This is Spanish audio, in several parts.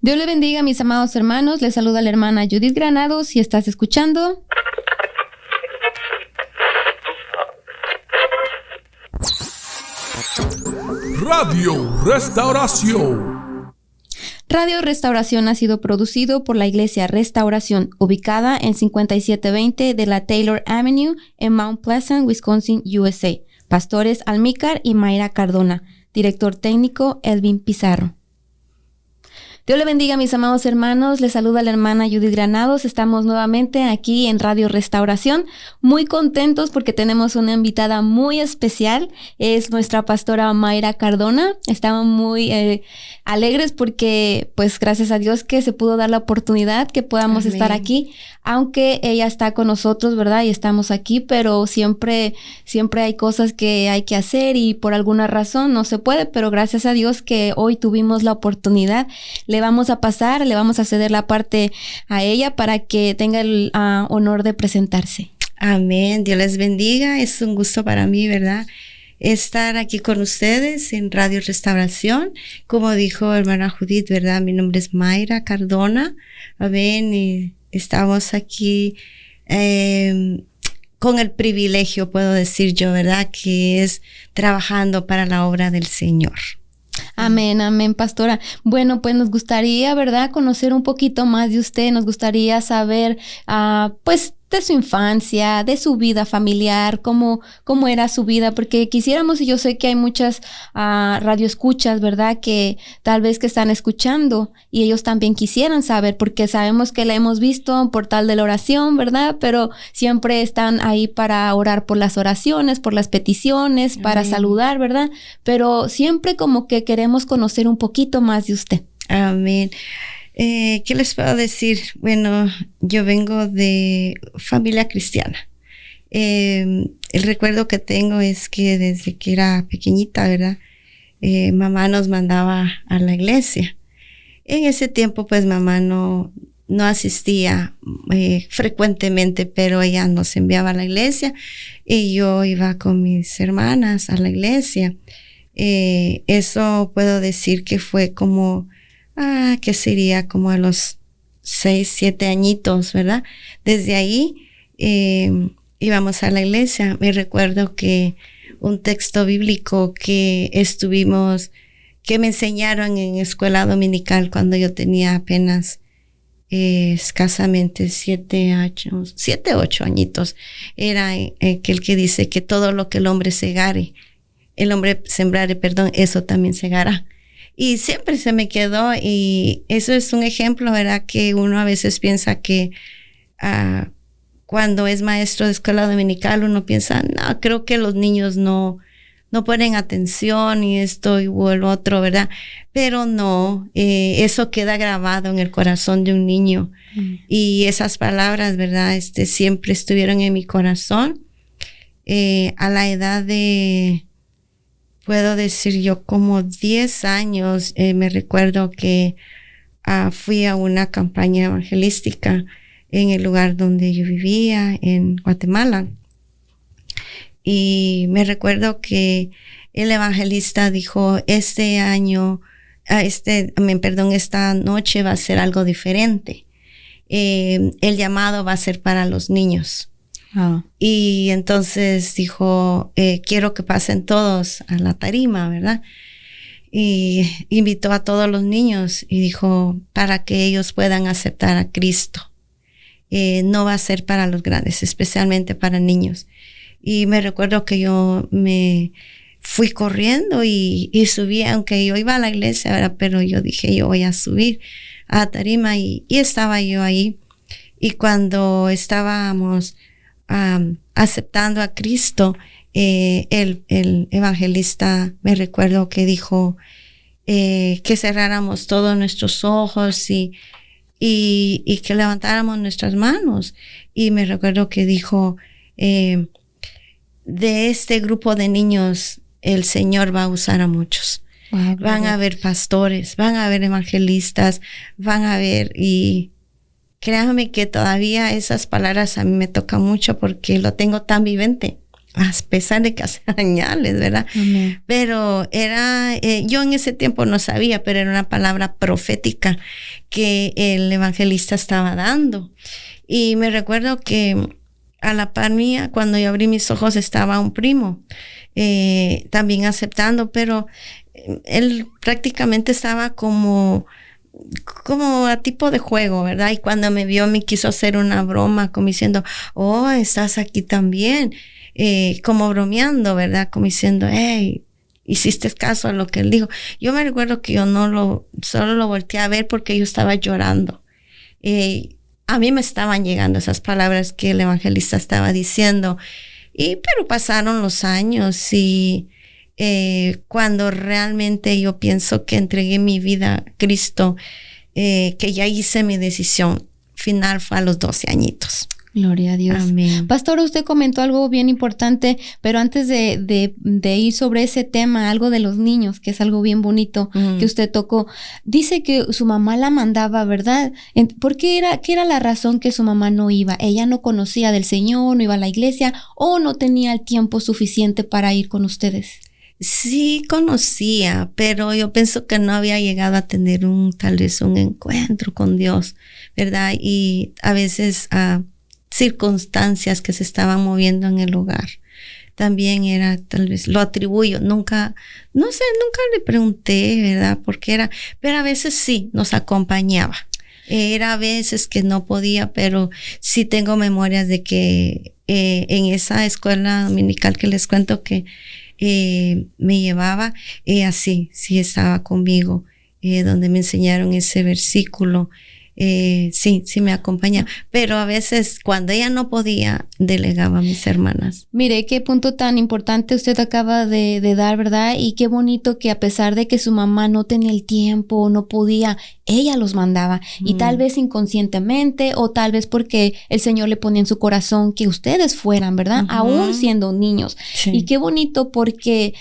Dios le bendiga, mis amados hermanos. Les saluda la hermana Judith Granados. Si estás escuchando, Radio Restauración. Radio Restauración ha sido producido por la Iglesia Restauración, ubicada en 5720 de la Taylor Avenue en Mount Pleasant, Wisconsin, USA. Pastores Almícar y Mayra Cardona. Director técnico Elvin Pizarro. Dios le bendiga, mis amados hermanos. Les saluda la hermana Judith Granados. Estamos nuevamente aquí en Radio Restauración, muy contentos porque tenemos una invitada muy especial. Es nuestra pastora Mayra Cardona. Estamos muy alegres porque, pues, gracias a Dios que se pudo dar la oportunidad que podamos Amén. estar aquí, aunque ella está con nosotros, ¿verdad? Y estamos aquí, pero siempre hay cosas que hay que hacer y por alguna razón no se puede, pero gracias a Dios que hoy tuvimos la oportunidad. Le vamos a ceder la parte a ella para que tenga el honor de presentarse. Amén. Dios les bendiga. Es un gusto para mí, ¿verdad?, estar aquí con ustedes en Radio Restauración. Como dijo hermana Judith, ¿verdad?, mi nombre es Mayra Cardona. Amén. Y estamos aquí con el privilegio, puedo decir yo, ¿verdad?, que es trabajando para la obra del Señor. Amén, amén, pastora. Bueno, pues nos gustaría, ¿verdad?, conocer un poquito más de usted. Nos gustaría saber, pues, de su infancia, de su vida familiar, cómo era su vida, porque quisiéramos, y yo sé que hay muchas radioescuchas, ¿verdad?, que tal vez que están escuchando y ellos también quisieran saber, porque sabemos que la hemos visto en Portal de la Oración, ¿verdad?, pero siempre están ahí para orar por las oraciones, por las peticiones, para Amén. saludar, ¿verdad?, pero siempre como que queremos conocer un poquito más de usted. Amén. ¿Qué les puedo decir? Bueno, yo vengo de familia cristiana. El recuerdo que tengo es que desde que era pequeñita, ¿verdad?, mamá nos mandaba a la iglesia. En ese tiempo, pues, mamá no asistía frecuentemente, pero ella nos enviaba a la iglesia y yo iba con mis hermanas a la iglesia. Eso puedo decir que fue como que sería como a los 6, 7 añitos, ¿verdad? Desde ahí íbamos a la iglesia. Me recuerdo que un texto bíblico que me enseñaron en escuela dominical cuando yo tenía apenas escasamente 7, 8 añitos, era aquel que dice que todo lo que el hombre sembrare, eso también segará. Y siempre se me quedó, y eso es un ejemplo, ¿verdad?, que uno a veces piensa que cuando es maestro de escuela dominical, uno piensa, no, creo que los niños no ponen atención y esto y el otro, ¿verdad? Pero no, eso queda grabado en el corazón de un niño. Y esas palabras, ¿verdad?, siempre estuvieron en mi corazón. A la edad de, puedo decir yo, como 10 años, me recuerdo que fui a una campaña evangelística en el lugar donde yo vivía, en Guatemala. Y me recuerdo que el evangelista dijo, esta noche va a ser algo diferente. El llamado va a ser para los niños. Y entonces dijo, quiero que pasen todos a la tarima, ¿verdad? Y invitó a todos los niños y dijo, para que ellos puedan aceptar a Cristo. No va a ser para los grandes, especialmente para niños. Y me recuerdo que yo me fui corriendo y subí, aunque yo iba a la iglesia, ¿verdad?, pero yo dije, yo voy a subir a la tarima, y estaba yo ahí. Y cuando estábamos aceptando a Cristo, el evangelista, me recuerdo que dijo que cerráramos todos nuestros ojos y que levantáramos nuestras manos. Y me recuerdo que dijo, de este grupo de niños el Señor va a usar a muchos. Wow, van a haber pastores, van a haber evangelistas, van a haber, y créanme que todavía esas palabras a mí me tocan mucho porque lo tengo tan viviente. a pesar de que hace añales, ¿verdad? Amén. Pero era, yo en ese tiempo no sabía, pero era una palabra profética que el evangelista estaba dando. Y me recuerdo que a la par mía, cuando yo abrí mis ojos, estaba un primo también aceptando, pero él prácticamente estaba como a tipo de juego, ¿verdad? Y cuando me vio me quiso hacer una broma, como diciendo, oh, estás aquí también, como bromeando, ¿verdad? Como diciendo, hey, hiciste caso a lo que él dijo. Yo me recuerdo que yo solo lo volteé a ver porque yo estaba llorando. A mí me estaban llegando esas palabras que el evangelista estaba diciendo, pero pasaron los años y cuando realmente yo pienso que entregué mi vida a Cristo, que ya hice mi decisión final, fue a los 12 añitos. Gloria a Dios. Amén. Pastora, usted comentó algo bien importante, pero antes de ir sobre ese tema, algo de los niños, que es algo bien bonito que usted tocó, dice que su mamá la mandaba, ¿verdad? ¿Por qué era la razón que su mamá no iba? ¿Ella no conocía del Señor, no iba a la iglesia o no tenía el tiempo suficiente para ir con ustedes? Sí conocía, pero yo pienso que no había llegado a tener tal vez un encuentro con Dios, ¿verdad? Y a veces circunstancias que se estaban moviendo en el hogar. También era, tal vez, lo atribuyo, nunca le pregunté, ¿verdad? Porque pero a veces sí nos acompañaba. Era a veces que no podía, pero sí tengo memorias de que en esa escuela dominical que les cuento que me llevaba, sí estaba conmigo, donde me enseñaron ese versículo. Sí me acompaña, pero a veces cuando ella no podía, delegaba a mis hermanas. Mire, qué punto tan importante usted acaba de dar, ¿verdad? Y qué bonito que a pesar de que su mamá no tenía el tiempo, no podía, ella los mandaba. Y tal vez inconscientemente o tal vez porque el Señor le ponía en su corazón que ustedes fueran, ¿verdad? Aún siendo niños. Sí. Y qué bonito porque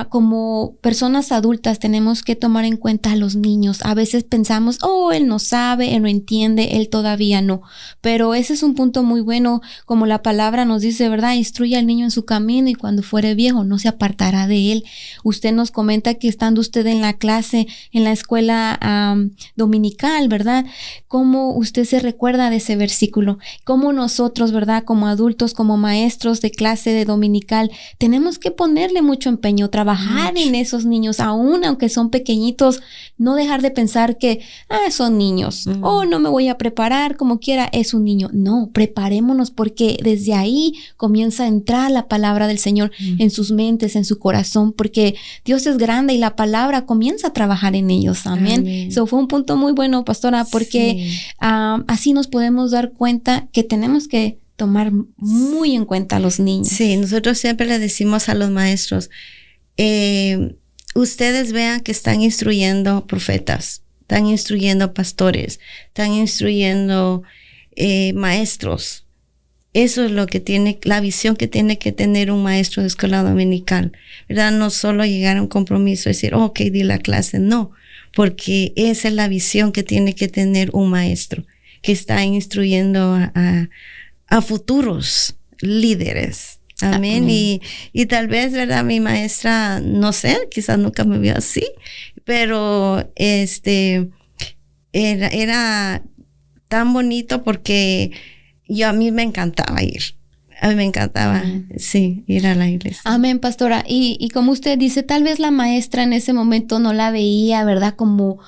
como personas adultas tenemos que tomar en cuenta a los niños. A veces pensamos, oh, él no sabe, él no entiende, él todavía no. Pero ese es un punto muy bueno, como la palabra nos dice, ¿verdad? Instruye al niño en su camino y cuando fuere viejo no se apartará de él. Usted nos comenta que estando usted en la clase, en la escuela dominical, ¿verdad? ¿Cómo usted se recuerda de ese versículo? ¿Cómo nosotros, ¿verdad? Como adultos, como maestros de clase de dominical, tenemos que ponerle mucho empeño, trabajar en esos niños, aún aunque son pequeñitos, no dejar de pensar que, son niños. No me voy a preparar como quiera, es un niño. No, preparémonos porque desde ahí comienza a entrar la palabra del Señor en sus mentes, en su corazón, porque Dios es grande y la palabra comienza a trabajar en ellos. Amén. Eso fue un punto muy bueno, pastora, porque así nos podemos dar cuenta que tenemos que tomar muy en cuenta a los niños. Sí, nosotros siempre le decimos a los maestros, ustedes vean que están instruyendo profetas, están instruyendo pastores, están instruyendo maestros. Eso es lo que la visión que tiene que tener un maestro de escuela dominical, ¿verdad? No solo llegar a un compromiso y decir, ok, di la clase, no, porque esa es la visión que tiene que tener un maestro, que está instruyendo a futuros líderes. Amén. Y tal vez, ¿verdad? Mi maestra, no sé, quizás nunca me vio así, pero era tan bonito porque a mí me encantaba ir. A mí me encantaba, sí, ir a la iglesia. Amén, pastora. Y como usted dice, tal vez la maestra en ese momento no la veía, ¿verdad? Como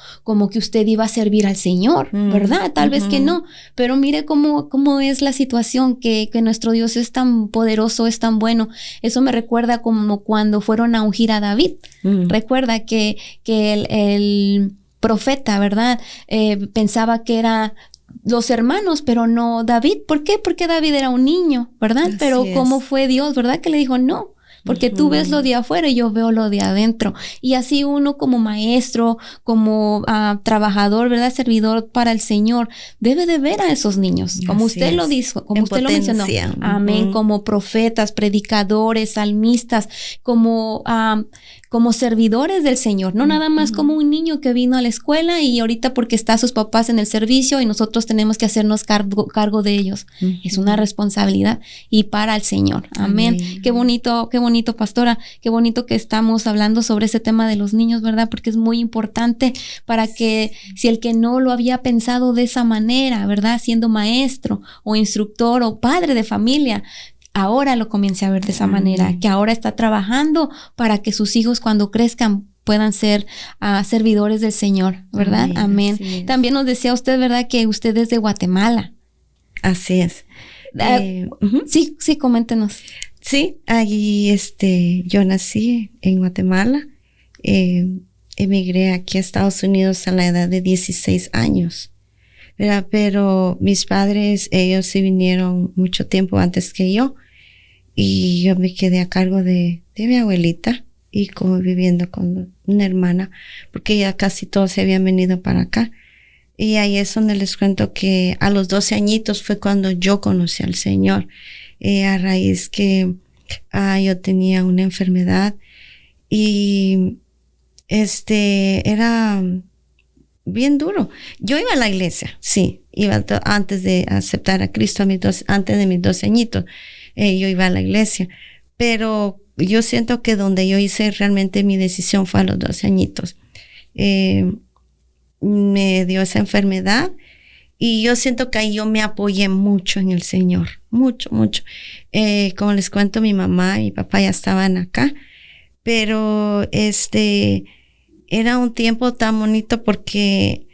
que usted iba a servir al Señor, ¿verdad? Tal vez que no. Pero mire cómo es la situación, que nuestro Dios es tan poderoso, es tan bueno. Eso me recuerda como cuando fueron a ungir a David. Recuerda que el profeta, ¿verdad? Pensaba que era los hermanos, pero no David. ¿Por qué? Porque David era un niño, ¿verdad? Así pero ¿cómo fue Dios, verdad? Que le dijo, no, porque tú ves lo de afuera y yo veo lo de adentro. Y así uno como maestro, como trabajador, ¿verdad? Servidor para el Señor, debe de ver a esos niños, como así usted lo dijo, como usted lo mencionó. Amén, como profetas, predicadores, salmistas, como como servidores del Señor, no nada más como un niño que vino a la escuela y ahorita porque está sus papás en el servicio y nosotros tenemos que hacernos cargo de ellos. Es una responsabilidad y para el Señor. Amén. Qué bonito, pastora, qué bonito que estamos hablando sobre ese tema de los niños, ¿verdad? Porque es muy importante para que si el que no lo había pensado de esa manera, ¿verdad? Siendo maestro o instructor o padre de familia, ahora lo comience a ver de esa manera, que ahora está trabajando para que sus hijos cuando crezcan puedan ser servidores del Señor, ¿verdad? Amén. También nos decía usted, ¿verdad? Que usted es de Guatemala. Así es. Sí, coméntenos. Sí, allí yo nací en Guatemala. Emigré aquí a Estados Unidos a la edad de 16 años. ¿Verdad? Pero mis padres, ellos sí vinieron mucho tiempo antes que yo y yo me quedé a cargo de mi abuelita y como viviendo con una hermana porque ya casi todos se habían venido para acá. Y ahí es donde les cuento que a los 12 añitos fue cuando yo conocí al Señor, a raíz que yo tenía una enfermedad y era bien duro. Yo iba a la iglesia, sí, iba antes de aceptar a Cristo, antes de mis 12 añitos, yo iba a la iglesia, pero yo siento que donde yo hice realmente mi decisión fue a los 12 añitos. Me dio esa enfermedad y yo siento que ahí yo me apoyé mucho en el Señor, mucho. Como les cuento, mi mamá y mi papá ya estaban acá, pero era un tiempo tan bonito porque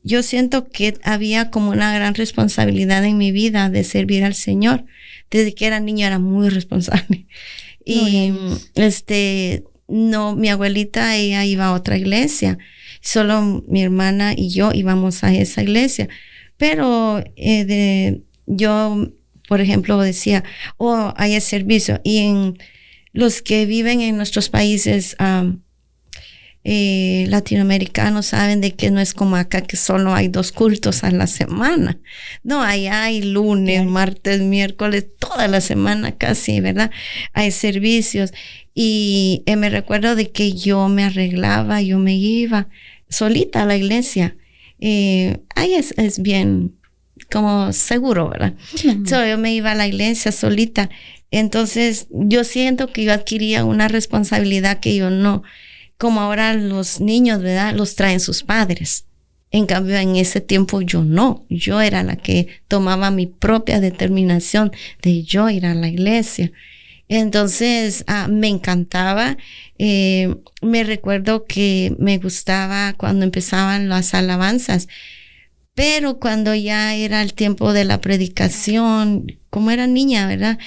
yo siento que había como una gran responsabilidad en mi vida de servir al Señor. Desde que era niña era muy responsable. Y mi abuelita, ella iba a otra iglesia. Solo mi hermana y yo íbamos a esa iglesia. Pero yo, por ejemplo, decía, hay servicio. Y en los que viven en nuestros países latinoamericanos saben de que no es como acá que solo hay 2 cultos a la semana. No, allá hay lunes, martes, miércoles, toda la semana casi, ¿verdad? Hay servicios. Y me recuerdo de que yo me arreglaba, yo me iba solita a la iglesia. Ahí es bien como seguro, ¿verdad? Yo me iba a la iglesia solita. Entonces yo siento que yo adquiría una responsabilidad que yo no, como ahora los niños, ¿verdad? Los traen sus padres. En cambio, en ese tiempo yo no. Yo era la que tomaba mi propia determinación de yo ir a la iglesia. Entonces, me encantaba. Me recuerdo que me gustaba cuando empezaban las alabanzas. Pero cuando ya era el tiempo de la predicación, como era niña, ¿verdad?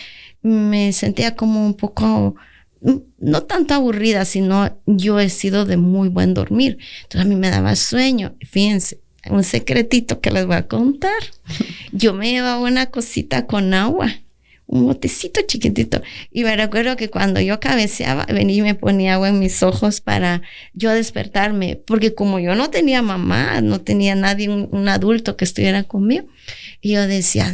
Me sentía como un poco, no tanto aburrida, sino yo he sido de muy buen dormir. Entonces a mí me daba sueño. Fíjense, un secretito que les voy a contar. Yo me llevaba una cosita con agua, un botecito chiquitito. Y me recuerdo que cuando yo cabeceaba, venía y me ponía agua en mis ojos para yo despertarme. Porque como yo no tenía mamá, no tenía nadie, un adulto que estuviera conmigo. Y yo decía,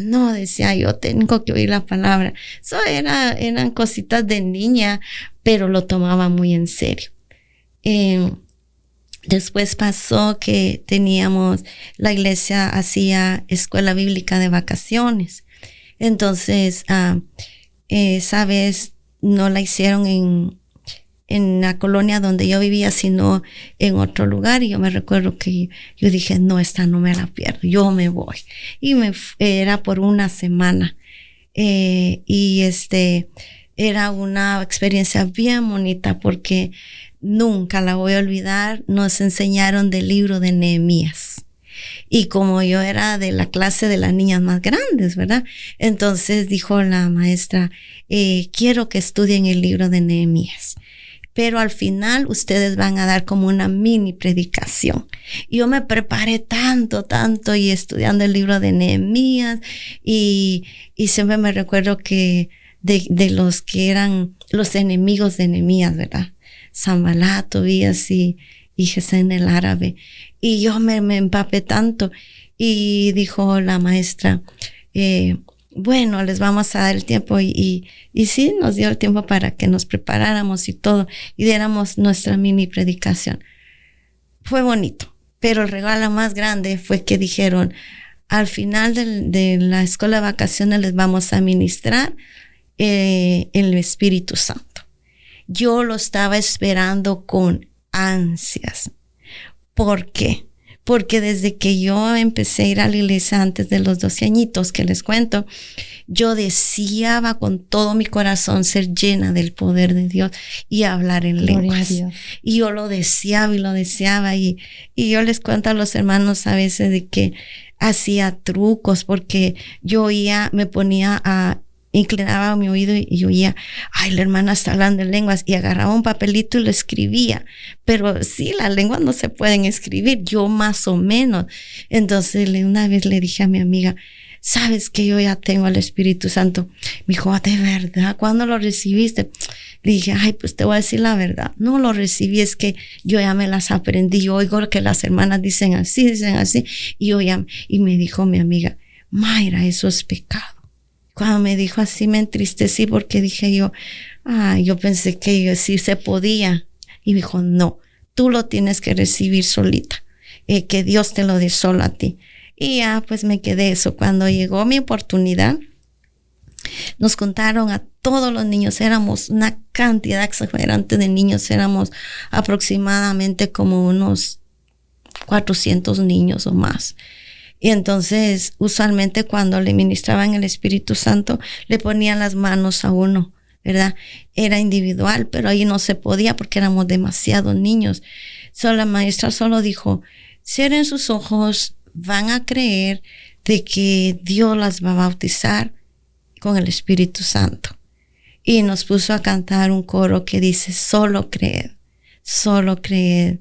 yo tengo que oír la palabra. Eso eran cositas de niña, pero lo tomaba muy en serio. Después pasó que la iglesia hacía escuela bíblica de vacaciones. Entonces, esa vez no la hicieron en la colonia donde yo vivía, sino en otro lugar. Y yo me recuerdo que yo dije, no, esta no me la pierdo, yo me voy. Y era por una semana. Y era una experiencia bien bonita porque nunca la voy a olvidar. Nos enseñaron del libro de Nehemías. Y como yo era de la clase de las niñas más grandes, ¿verdad? Entonces dijo la maestra, quiero que estudien el libro de Nehemías. Pero al final ustedes van a dar como una mini predicación. Y yo me preparé tanto y estudiando el libro de Nehemías y siempre me recuerdo que de los que eran los enemigos de Nehemías, ¿verdad? Sanballat, Tobías y Gesén el árabe. Y yo me empapé tanto y dijo la maestra, bueno, les vamos a dar el tiempo y sí, nos dio el tiempo para que nos preparáramos y todo y diéramos nuestra mini predicación. Fue bonito, pero el regalo más grande fue que dijeron, al final de la escuela de vacaciones les vamos a ministrar el Espíritu Santo. Yo lo estaba esperando con ansias. ¿Por qué? Porque desde que yo empecé a ir a la iglesia antes de los 12 añitos que les cuento, yo deseaba con todo mi corazón ser llena del poder de Dios y hablar en lenguas. Y yo lo deseaba y yo les cuento a los hermanos a veces de que hacía trucos porque yo oía, me ponía a inclinaba mi oído y oía, ay, la hermana está hablando en lenguas, y agarraba un papelito y lo escribía, pero sí, las lenguas no se pueden escribir, yo más o menos. Entonces una vez le dije a mi amiga, ¿sabes que yo ya tengo al Espíritu Santo? Me dijo, ¿de verdad? ¿Cuándo lo recibiste? Le dije, ay, pues te voy a decir la verdad, no lo recibí, es que yo ya me las aprendí, yo oigo que las hermanas dicen así, y yo ya, y me dijo mi amiga, Mayra, eso es pecado. Cuando me dijo así me entristecí porque dije yo pensé que yo sí se podía. Y me dijo, no, tú lo tienes que recibir solita, que Dios te lo dé solo a ti. Y ya pues me quedé eso. Cuando llegó mi oportunidad, nos contaron a todos los niños, éramos una cantidad exagerante de niños, éramos aproximadamente como unos 400 niños o más. Y entonces, usualmente cuando le ministraban el Espíritu Santo, le ponían las manos a uno, ¿verdad? Era individual, pero ahí no se podía porque éramos demasiados niños. La maestra solo dijo, cierren sus ojos, van a creer de que Dios las va a bautizar con el Espíritu Santo. Y nos puso a cantar un coro que dice, solo creed, solo creed.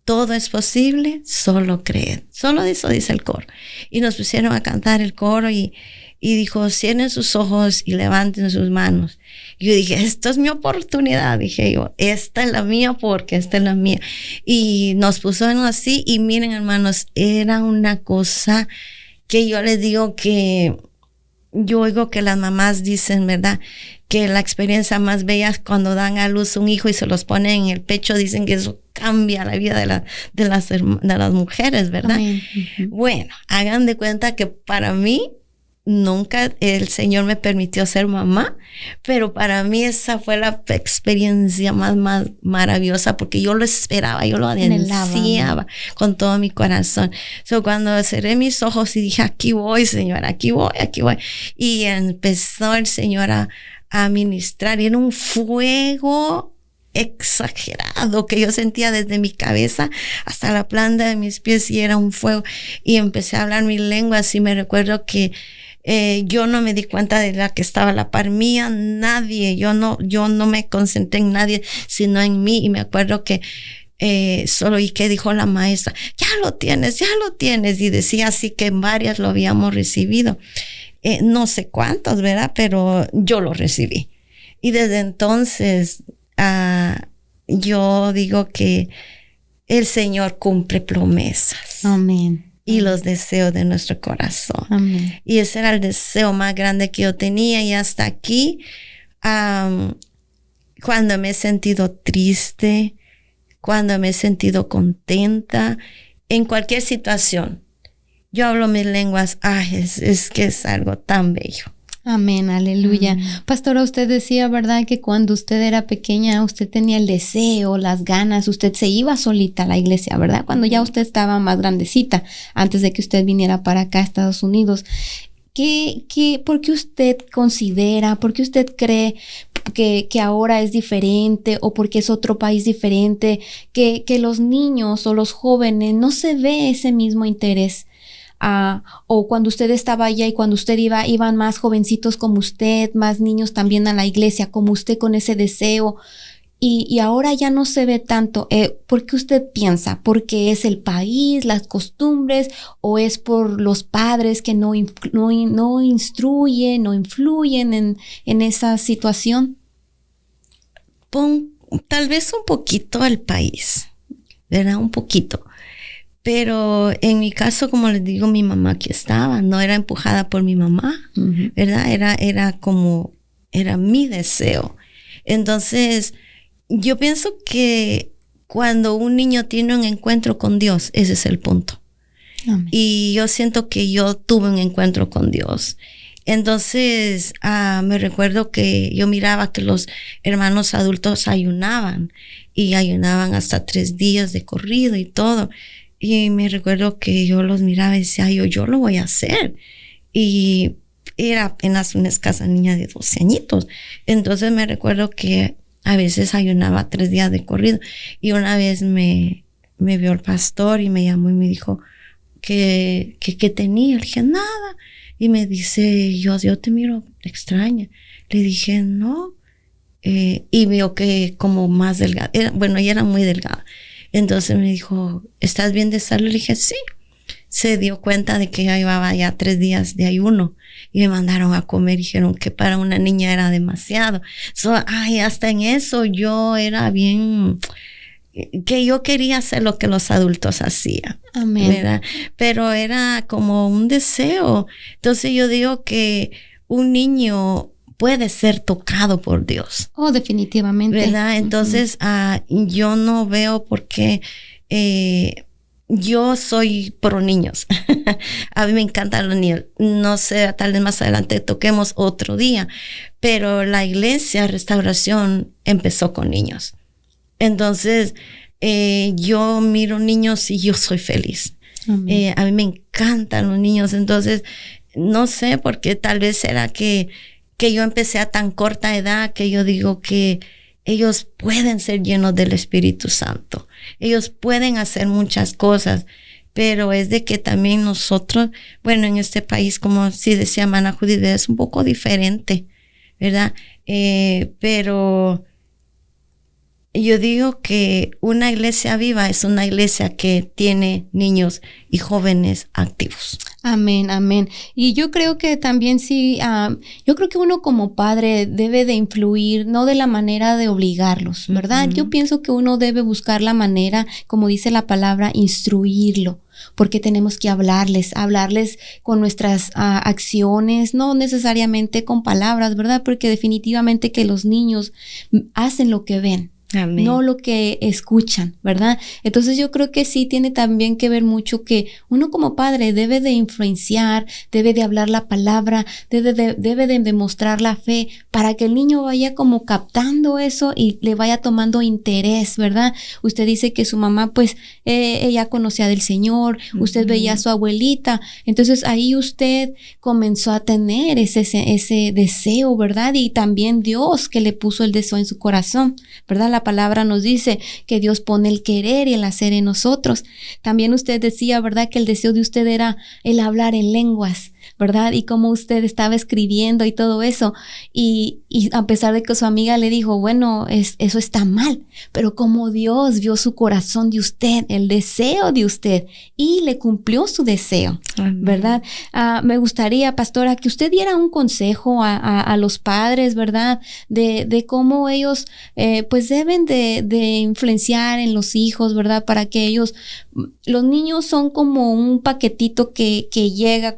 Todo es posible, solo creed. Solo eso dice el coro. Y nos pusieron a cantar el coro y dijo, cierren sus ojos y levanten sus manos. Y yo dije, esto es mi oportunidad. Dije yo, esta es la mía porque esta es la mía. Y nos pusieron así y miren, hermanos, era una cosa que yo les digo que yo oigo que las mamás dicen, ¿verdad? Que la experiencia más bella es cuando dan a luz un hijo y se los ponen en el pecho, dicen que eso cambia la vida de las mujeres, ¿verdad? Amén. Bueno, hagan de cuenta que para mí nunca el Señor me permitió ser mamá, pero para mí esa fue la experiencia más maravillosa porque yo lo esperaba, yo lo ansiaba con todo mi corazón. Cuando cerré mis ojos y dije, aquí voy, Señor, aquí voy. Y empezó el Señor a ministrar y era un fuego exagerado que yo sentía desde mi cabeza hasta la planta de mis pies y era un fuego y empecé a hablar mis lenguas y me recuerdo que yo no me di cuenta de la que estaba a la par mía, nadie, yo no me concentré en nadie sino en mí y me acuerdo que solo oí que dijo la maestra, ya lo tienes y decía así que en varias lo habíamos recibido. No sé cuántos, ¿verdad? Pero yo lo recibí. Y desde entonces yo digo que el Señor cumple promesas. Amén. Y los deseos de nuestro corazón. Amén. Y ese era el deseo más grande que yo tenía. Y hasta aquí, cuando me he sentido triste, cuando me he sentido contenta, en cualquier situación, yo hablo mis lenguas, es que es algo tan bello. Amén, aleluya. Pastora, usted decía, ¿verdad? Que cuando usted era pequeña, usted tenía el deseo, las ganas, usted se iba solita a la iglesia, ¿verdad? Cuando ya usted estaba más grandecita, antes de que usted viniera para acá a Estados Unidos. ¿Por qué usted considera, por qué usted cree que ahora es diferente o porque es otro país diferente, que los niños o los jóvenes no se ve ese mismo interés? O cuando usted estaba allá y cuando usted iban más jovencitos como usted, más niños también a la iglesia como usted con ese deseo y ahora ya no se ve tanto. ¿Por qué usted piensa? ¿Porque es el país, las costumbres o es por los padres que no instruyen, no influyen en esa situación? Tal vez un poquito el país, ¿verdad? Un poquito. Pero en mi caso, como les digo, mi mamá aquí estaba, no era empujada por mi mamá, ¿verdad? Era mi deseo. Entonces, yo pienso que cuando un niño tiene un encuentro con Dios, ese es el punto. Amén. Y yo siento que yo tuve un encuentro con Dios. Entonces, me recuerdo que yo miraba que los hermanos adultos ayunaban y ayunaban hasta 3 días de corrido y todo. Y me recuerdo que yo los miraba y decía, yo lo voy a hacer. Y era apenas una escasa niña de 12 añitos. Entonces me recuerdo que a veces ayunaba 3 días de corrido. Y una vez me vio el pastor y me llamó y me dijo que tenía. Le dije, nada. Y me dice, yo te miro extraña. Le dije, no. Y veo que como más delgada. Ella era muy delgada. Entonces me dijo, ¿estás bien de salud? Le dije, sí. Se dio cuenta de que ya llevaba ya 3 días de ayuno y me mandaron a comer. Dijeron que para una niña era demasiado. Hasta en eso yo era bien, que yo quería hacer lo que los adultos hacían. Amén. ¿Verdad? Pero era como un deseo. Entonces yo digo que un niño puede ser tocado por Dios. Oh, definitivamente. ¿Verdad? Entonces, yo no veo por qué yo soy pro niños. A mí me encantan los niños. No sé, tal vez más adelante toquemos otro día, pero la iglesia Restauración empezó con niños. Entonces, yo miro niños y yo soy feliz. A mí me encantan los niños. Entonces, no sé por qué, tal vez será que yo empecé a tan corta edad que yo digo que ellos pueden ser llenos del Espíritu Santo. Ellos pueden hacer muchas cosas, pero es de que también nosotros, bueno, en este país, como sí decía hermana Judith, es un poco diferente, ¿verdad? Pero yo digo que una iglesia viva es una iglesia que tiene niños y jóvenes activos. Amén, amén. Y yo creo que también sí, yo creo que uno como padre debe de influir, no de la manera de obligarlos, ¿verdad? Yo pienso que uno debe buscar la manera, como dice la palabra, instruirlo, porque tenemos que hablarles con nuestras acciones, no necesariamente con palabras, ¿verdad? Porque definitivamente que los niños hacen lo que ven. Amén. No lo que escuchan, ¿verdad? Entonces yo creo que sí tiene también que ver mucho que uno como padre debe de influenciar, debe de hablar la palabra, debe de demostrar la fe para que el niño vaya como captando eso y le vaya tomando interés, ¿verdad? Usted dice que su mamá pues ella conocía del Señor, usted veía a su abuelita, entonces ahí usted comenzó a tener ese deseo, ¿verdad? Y también Dios que le puso el deseo en su corazón, ¿verdad? La palabra nos dice que Dios pone el querer y el hacer en nosotros. También usted decía, ¿verdad? Que el deseo de usted era el hablar en lenguas, ¿verdad? Y cómo usted estaba escribiendo y todo eso. Y a pesar de que su amiga le dijo, bueno, eso está mal, pero como Dios vio su corazón de usted, el deseo de usted, y le cumplió su deseo, ¿verdad? Me gustaría, pastora, que usted diera un consejo a los padres, ¿verdad? De cómo ellos, pues deben de influenciar en los hijos, ¿verdad? Para que ellos, los niños son como un paquetito que llega,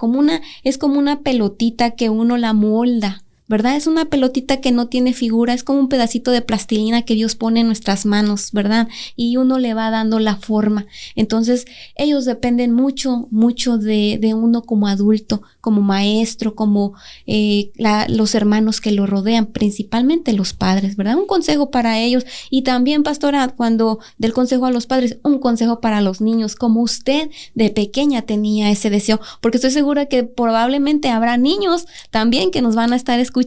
es como una pelotita que uno la molda, ¿verdad? Es una pelotita que no tiene figura, es como un pedacito de plastilina que Dios pone en nuestras manos, ¿verdad? Y uno le va dando la forma. Entonces, ellos dependen mucho, mucho de uno como adulto, como maestro, como los hermanos que lo rodean, principalmente los padres, ¿verdad? Un consejo para ellos. Y también, pastora, cuando del consejo a los padres, un consejo para los niños, como usted de pequeña tenía ese deseo, porque estoy segura que probablemente habrá niños también que nos van a estar escuchando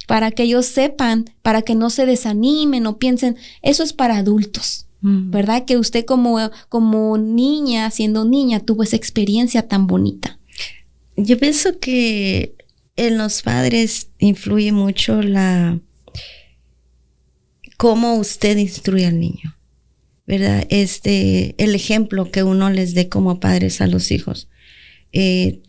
para que ellos sepan, para que no se desanimen o piensen, eso es para adultos, ¿verdad? Que usted como niña, siendo niña, tuvo esa experiencia tan bonita. Yo pienso que en los padres influye mucho cómo usted instruye al niño, ¿verdad? El ejemplo que uno les dé como padres a los hijos.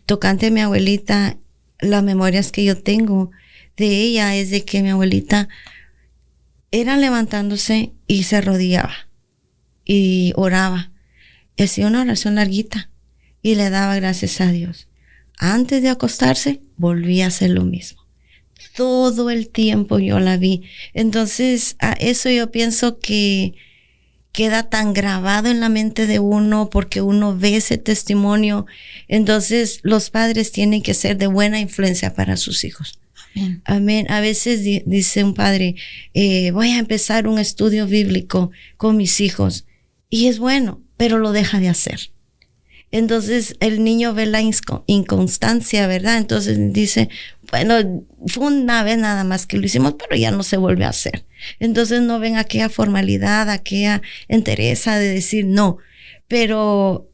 Tocante a mi abuelita, las memorias que yo tengo de ella es de que mi abuelita era levantándose y se arrodillaba y oraba. hacía una oración larguita y le daba gracias a Dios. Antes de acostarse, volvía a hacer lo mismo. Todo el tiempo yo la vi. Entonces, a eso yo pienso que queda tan grabado en la mente de uno porque uno ve ese testimonio. Entonces, los padres tienen que ser de buena influencia para sus hijos. Amén. Amén. A veces dice un padre, voy a empezar un estudio bíblico con mis hijos. Y es bueno, pero lo deja de hacer. Entonces el niño ve la inconstancia, ¿verdad? Entonces dice, bueno, fue una vez nada más que lo hicimos, pero ya no se vuelve a hacer. Entonces no ven aquella formalidad, aquella entereza de decir no. Pero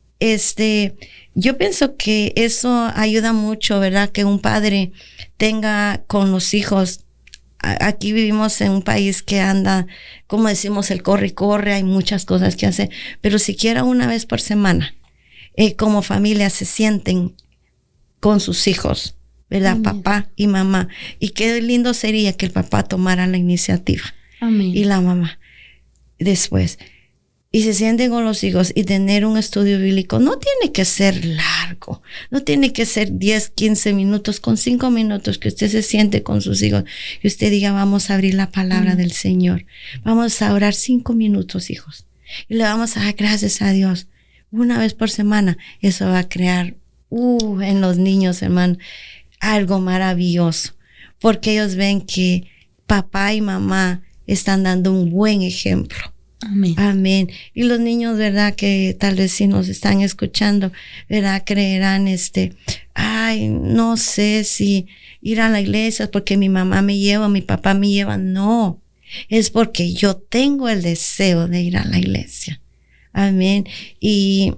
yo pienso que eso ayuda mucho, ¿verdad? Que un padre tenga con los hijos. Aquí vivimos en un país que anda, como decimos, el corre y corre, hay muchas cosas que hacer, pero siquiera una vez por semana, como familia se sienten con sus hijos, ¿verdad? Amén. Papá y mamá. Y qué lindo sería que el papá tomara la iniciativa. Amén. Y la mamá después. Y se sienten con los hijos y tener un estudio bíblico. No tiene que ser largo. No tiene que ser 10, 15 minutos. Con 5 minutos que usted se siente con sus hijos. Y usted diga, vamos a abrir la palabra del Señor. Vamos a orar 5 minutos, hijos. Y le vamos a dar gracias a Dios. Una vez por semana. Eso va a crear en los niños, hermano, algo maravilloso. Porque ellos ven que papá y mamá están dando un buen ejemplo. Amén. Amén. Y los niños, ¿verdad? Que tal vez si nos están escuchando, ¿verdad? Creerán, ay, no sé si ir a la iglesia porque mi mamá me lleva, mi papá me lleva. No, es porque yo tengo el deseo de ir a la iglesia. Amén. Y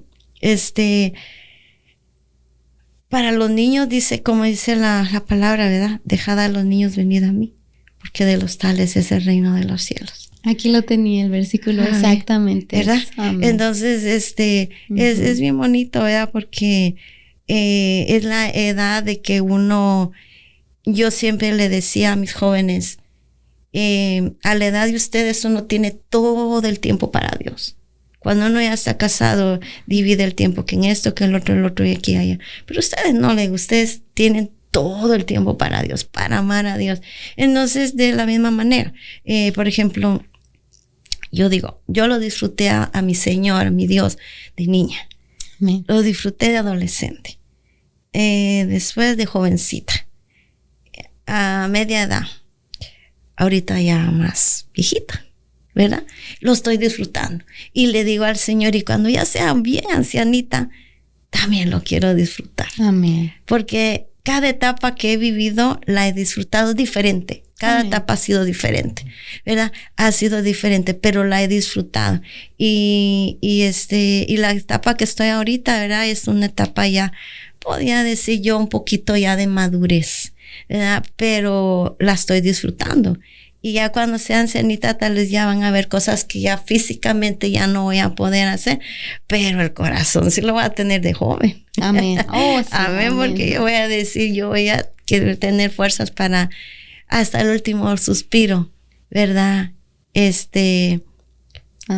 para los niños dice, como dice la palabra, ¿verdad? Dejad a los niños venir a mí, porque de los tales es el reino de los cielos. Aquí lo tenía el versículo. Amén. Exactamente. ¿Verdad? Entonces, es bien bonito, ¿verdad? Porque es la edad de que yo siempre le decía a mis jóvenes, a la edad de ustedes uno tiene todo el tiempo para Dios. Cuando uno ya está casado, divide el tiempo que en esto, que en el otro y aquí y allá. Pero ustedes tienen todo el tiempo para Dios, para amar a Dios. Entonces, de la misma manera, por ejemplo, yo digo, yo lo disfruté a mi Señor, a mi Dios, de niña. Amén. Lo disfruté de adolescente. Después de jovencita. A media edad. Ahorita ya más viejita, ¿verdad? Lo estoy disfrutando. Y le digo al Señor, y cuando ya sea bien ancianita, también lo quiero disfrutar. Amén. Porque cada etapa que he vivido la he disfrutado diferente. Cada Amén. Etapa ha sido diferente, ¿verdad? Ha sido diferente, pero la he disfrutado. Y la etapa que estoy ahorita, ¿verdad? Es una etapa ya, podría decir yo, un poquito ya de madurez, ¿verdad? Pero la estoy disfrutando. Y ya cuando sea ancianita, tal vez ya van a ver cosas que ya físicamente ya no voy a poder hacer, pero el corazón sí lo voy a tener de joven. Amén. Oh, sí, amén, porque yo voy a decir, yo voy a querer tener fuerzas para hasta el último suspiro, ¿verdad?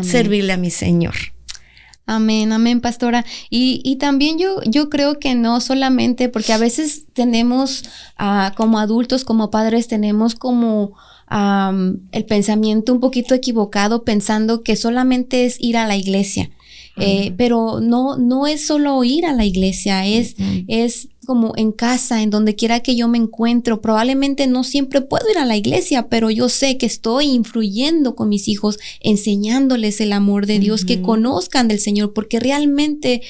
Servirle a mi Señor. Amén, amén, pastora. Y también yo creo que no solamente, porque a veces tenemos, como adultos, como padres, tenemos como el pensamiento un poquito equivocado, pensando que solamente es ir a la iglesia. Pero no es solo ir a la iglesia, es como en casa, en donde quiera que yo me encuentro. Probablemente no siempre puedo ir a la iglesia, pero yo sé que estoy influyendo con mis hijos, enseñándoles el amor de Dios, que conozcan del Señor, porque realmente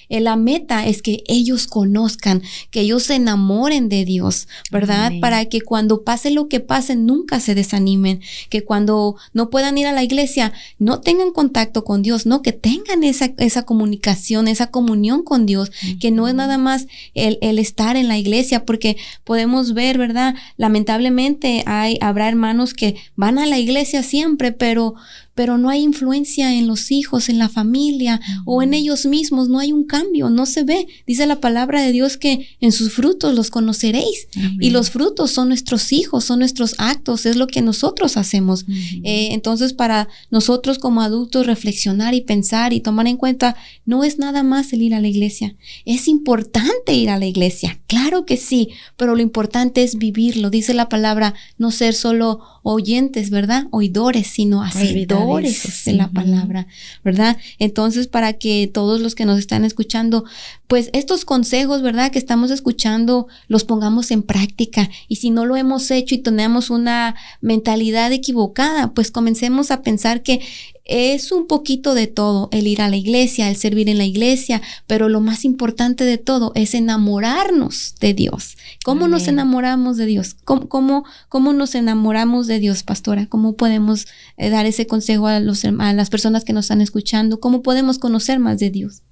la meta es que ellos conozcan, que ellos se enamoren de Dios, ¿verdad? Amén. Para que cuando pase lo que pase, nunca se desanimen, que cuando no puedan ir a la iglesia, no tengan contacto con Dios, no, que tengan esa comunicación, esa comunión con Dios, que no es nada más el estar en la iglesia, porque podemos ver, ¿verdad? Lamentablemente habrá hermanos que van a la iglesia siempre, pero pero no hay influencia en los hijos, en la familia o en ellos mismos, no hay un cambio, no se ve. Dice la palabra de Dios que en sus frutos los conoceréis. Amén. Y los frutos son nuestros hijos, son nuestros actos, es lo que nosotros hacemos. Entonces, para nosotros como adultos reflexionar y pensar y tomar en cuenta, no es nada más el ir a la iglesia. Es importante ir a la iglesia, claro que sí, pero lo importante es vivirlo. Dice la palabra, no ser solo oyentes, ¿verdad? Oidores, sino hacedores de la palabra, ¿verdad? Entonces, para que todos los que nos están escuchando, pues estos consejos, ¿verdad? Que estamos escuchando, los pongamos en práctica. Y si no lo hemos hecho y tenemos una mentalidad equivocada, pues comencemos a pensar que es un poquito de todo, el ir a la iglesia, el servir en la iglesia, pero lo más importante de todo es enamorarnos de Dios. ¿Cómo nos enamoramos de Dios? ¿Cómo nos enamoramos de Dios, pastora? ¿Cómo podemos dar ese consejo a las personas que nos están escuchando? ¿Cómo podemos conocer más de Dios?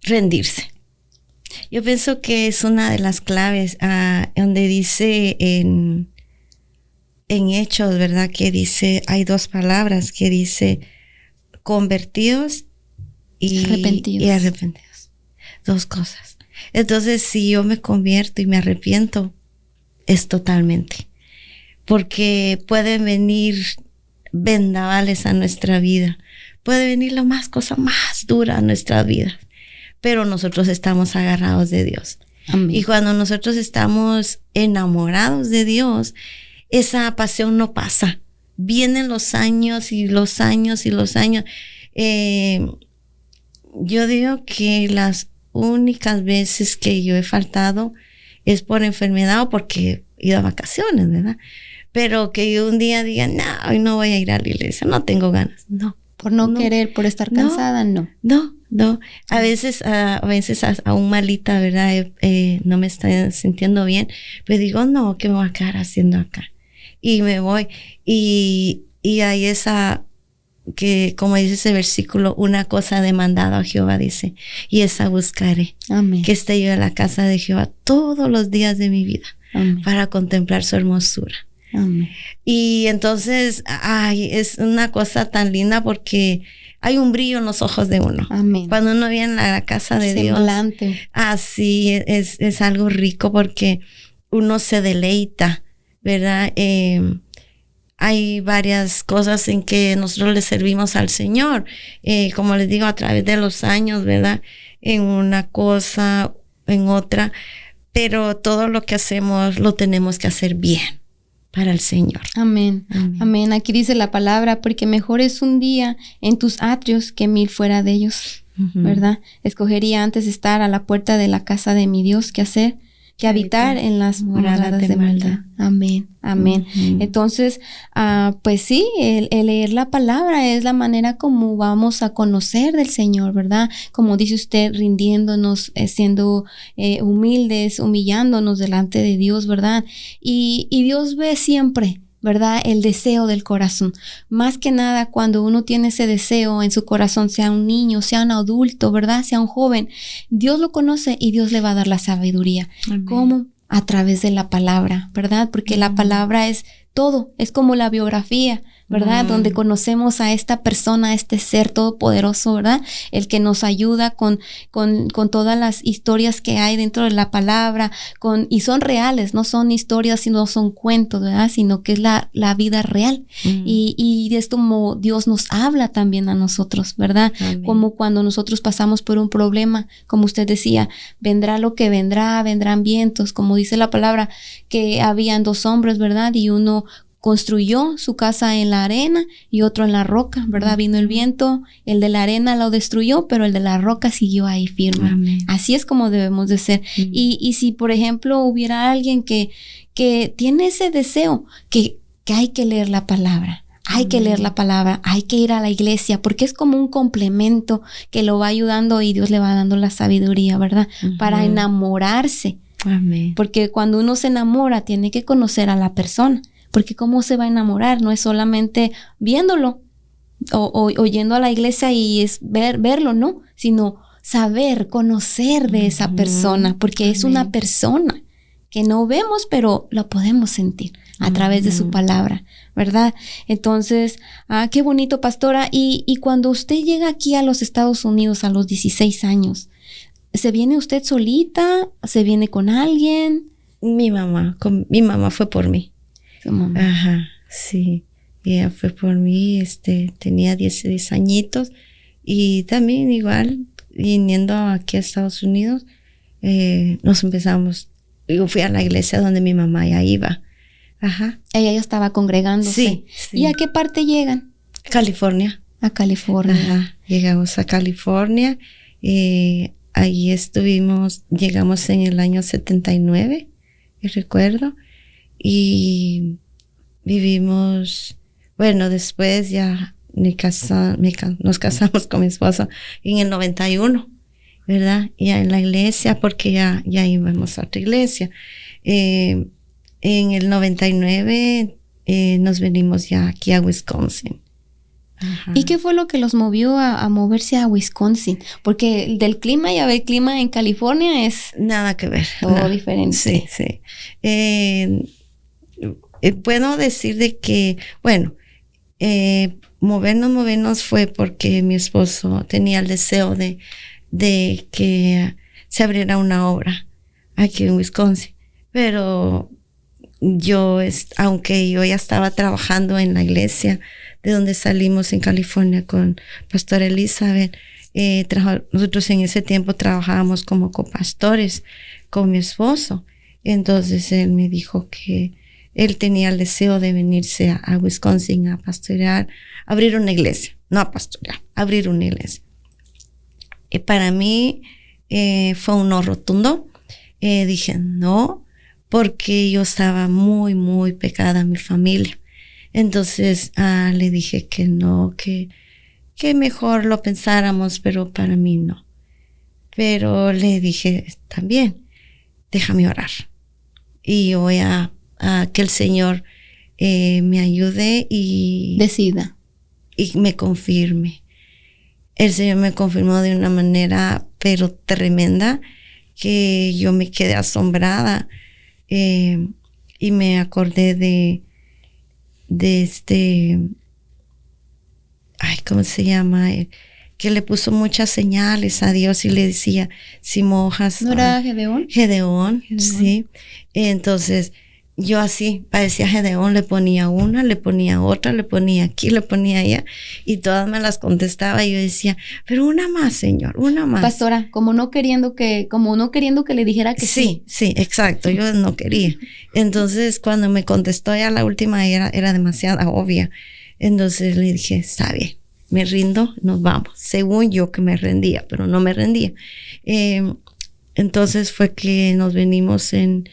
Rendirse. Yo pienso que es una de las claves, donde dice en Hechos, ¿verdad? Que dice, hay dos palabras que dice convertidos y arrepentidos. Dos cosas. Entonces, si yo me convierto y me arrepiento, es totalmente. Porque pueden venir vendavales a nuestra vida. Puede venir cosa más dura a nuestra vida. Pero nosotros estamos agarrados de Dios. Amén. Y cuando nosotros estamos enamorados de Dios, esa pasión no pasa. Vienen los años y los años y los años. Yo digo que las únicas veces que yo he faltado es por enfermedad o porque he ido a vacaciones, ¿verdad? Pero que yo un día diga, no, hoy no voy a ir a la iglesia, no tengo ganas. No. Por no querer, por estar cansada, no. A veces aún malita, ¿verdad? No me estoy sintiendo bien. Pero digo, no, ¿qué me voy a quedar haciendo acá? Y me voy. Y hay que como dice ese versículo, una cosa demandada a Jehová, dice, y esa buscaré. Amén. Que esté yo en la casa de Jehová todos los días de mi vida. Amén. Para contemplar su hermosura. Amén. Y entonces, es una cosa tan linda porque hay un brillo en los ojos de uno. Amén. Cuando uno viene a la casa de Dios. Sí, es algo rico porque uno se deleita, ¿verdad? Hay varias cosas en que nosotros le servimos al Señor, como les digo, a través de los años, ¿verdad? En una cosa, en otra, pero todo lo que hacemos lo tenemos que hacer bien para el Señor. Amén. Amén. Amén. Aquí dice la palabra, porque mejor es un día en tus atrios que 1000 fuera de ellos, ¿verdad? Escogería antes estar a la puerta de la casa de mi Dios que habitar en las moradas de maldad. Amén, amén. Entonces, pues sí, el leer la palabra es la manera como vamos a conocer del Señor, ¿verdad? Como dice usted, rindiéndonos, siendo humildes, humillándonos delante de Dios, ¿verdad? Y Dios ve siempre, ¿verdad? El deseo del corazón. Más que nada, cuando uno tiene ese deseo en su corazón, sea un niño, sea un adulto, ¿verdad? Sea un joven, Dios lo conoce y Dios le va a dar la sabiduría. Amén. ¿Cómo? A través de la palabra, ¿verdad? Porque la palabra es todo, es como la biografía, ¿verdad? Donde conocemos a esta persona, a este ser todopoderoso, ¿verdad? El que nos ayuda con todas las historias que hay dentro de la palabra, y son reales, no son historias, sino son cuentos, ¿verdad? Sino que es la vida real. Y es como Dios nos habla también a nosotros, ¿verdad? Amén. Como cuando nosotros pasamos por un problema, como usted decía, vendrá lo que vendrá, vendrán vientos, como dice la palabra, que habían 2 hombres, ¿verdad? Y uno construyó su casa en la arena y otro en la roca, ¿verdad? Vino el viento, el de la arena lo destruyó, pero el de la roca siguió ahí firme. Amén. Así es como debemos de ser. Y si, por ejemplo, hubiera alguien que tiene ese deseo, que hay que leer la palabra. Hay que leer la palabra, hay que ir a la iglesia, porque es como un complemento que lo va ayudando y Dios le va dando la sabiduría, ¿verdad? Para enamorarse. Amén. Porque cuando uno se enamora, tiene que conocer a la persona. Porque ¿cómo se va a enamorar? No es solamente viéndolo o yendo a la iglesia y es verlo, ¿no? Sino saber, conocer de esa persona, porque es una persona que no vemos, pero lo podemos sentir a través de su palabra, ¿verdad? Entonces, qué bonito, pastora. Y cuando usted llega aquí a los Estados Unidos a los 16 años, ¿se viene usted solita? ¿Se viene con alguien? Mi mamá fue por mí. Su mamá. Ajá, sí. Ella fue por mí, tenía 16 añitos y también igual, viniendo aquí a Estados Unidos, nos empezamos, yo fui a la iglesia donde mi mamá ya iba. Ajá. Ella ya estaba congregándose. Sí. ¿Y a qué parte llegan? California. A California. Ajá. Llegamos a California, ahí llegamos en el año 79, recuerdo, y vivimos, bueno, después ya nos casamos con mi esposo en el 91, ¿verdad? Ya en la iglesia, porque ya íbamos a otra iglesia. En el 99 nos venimos ya aquí a Wisconsin. Ajá. ¿Y qué fue lo que los movió a moverse a Wisconsin? Porque del clima, ya ve, el clima en California es... Nada que ver. Todo diferente. Sí. Puedo decir de que, bueno, movernos fue porque mi esposo tenía el deseo de que se abriera una obra aquí en Wisconsin. Pero aunque yo ya estaba trabajando en la iglesia de donde salimos en California con Pastor Elizabeth, nosotros en ese tiempo trabajábamos como copastores con mi esposo. Entonces él me dijo que él tenía el deseo de venirse a Wisconsin a pastorear, abrir una iglesia, no a pastorear, abrir una iglesia. Y para mí fue un no rotundo. Dije no, porque yo estaba muy, muy pegada a mi familia. Entonces le dije que no, que mejor lo pensáramos, pero para mí no. Pero le dije también, déjame orar. Y yo voy a que el Señor me ayude y decida. Y me confirme. El Señor me confirmó de una manera, pero tremenda, que yo me quedé asombrada. Y me acordé de ¿cómo se llama? Que le puso muchas señales a Dios y le decía, si mojas... ¿No era Gedeón? Gedeón, sí. Entonces, yo así, parecía Gedeón, le ponía una, le ponía otra, le ponía aquí, le ponía allá, y todas me las contestaba, y yo decía, pero una más, Señor, una más. Pastora, como no queriendo que le dijera que sí. Sí, exacto, yo no quería. Entonces, cuando me contestó ya la última, era demasiado obvia. Entonces le dije, está bien, me rindo, nos vamos. Según yo que me rendía, pero no me rendía. Entonces fue que nos venimos en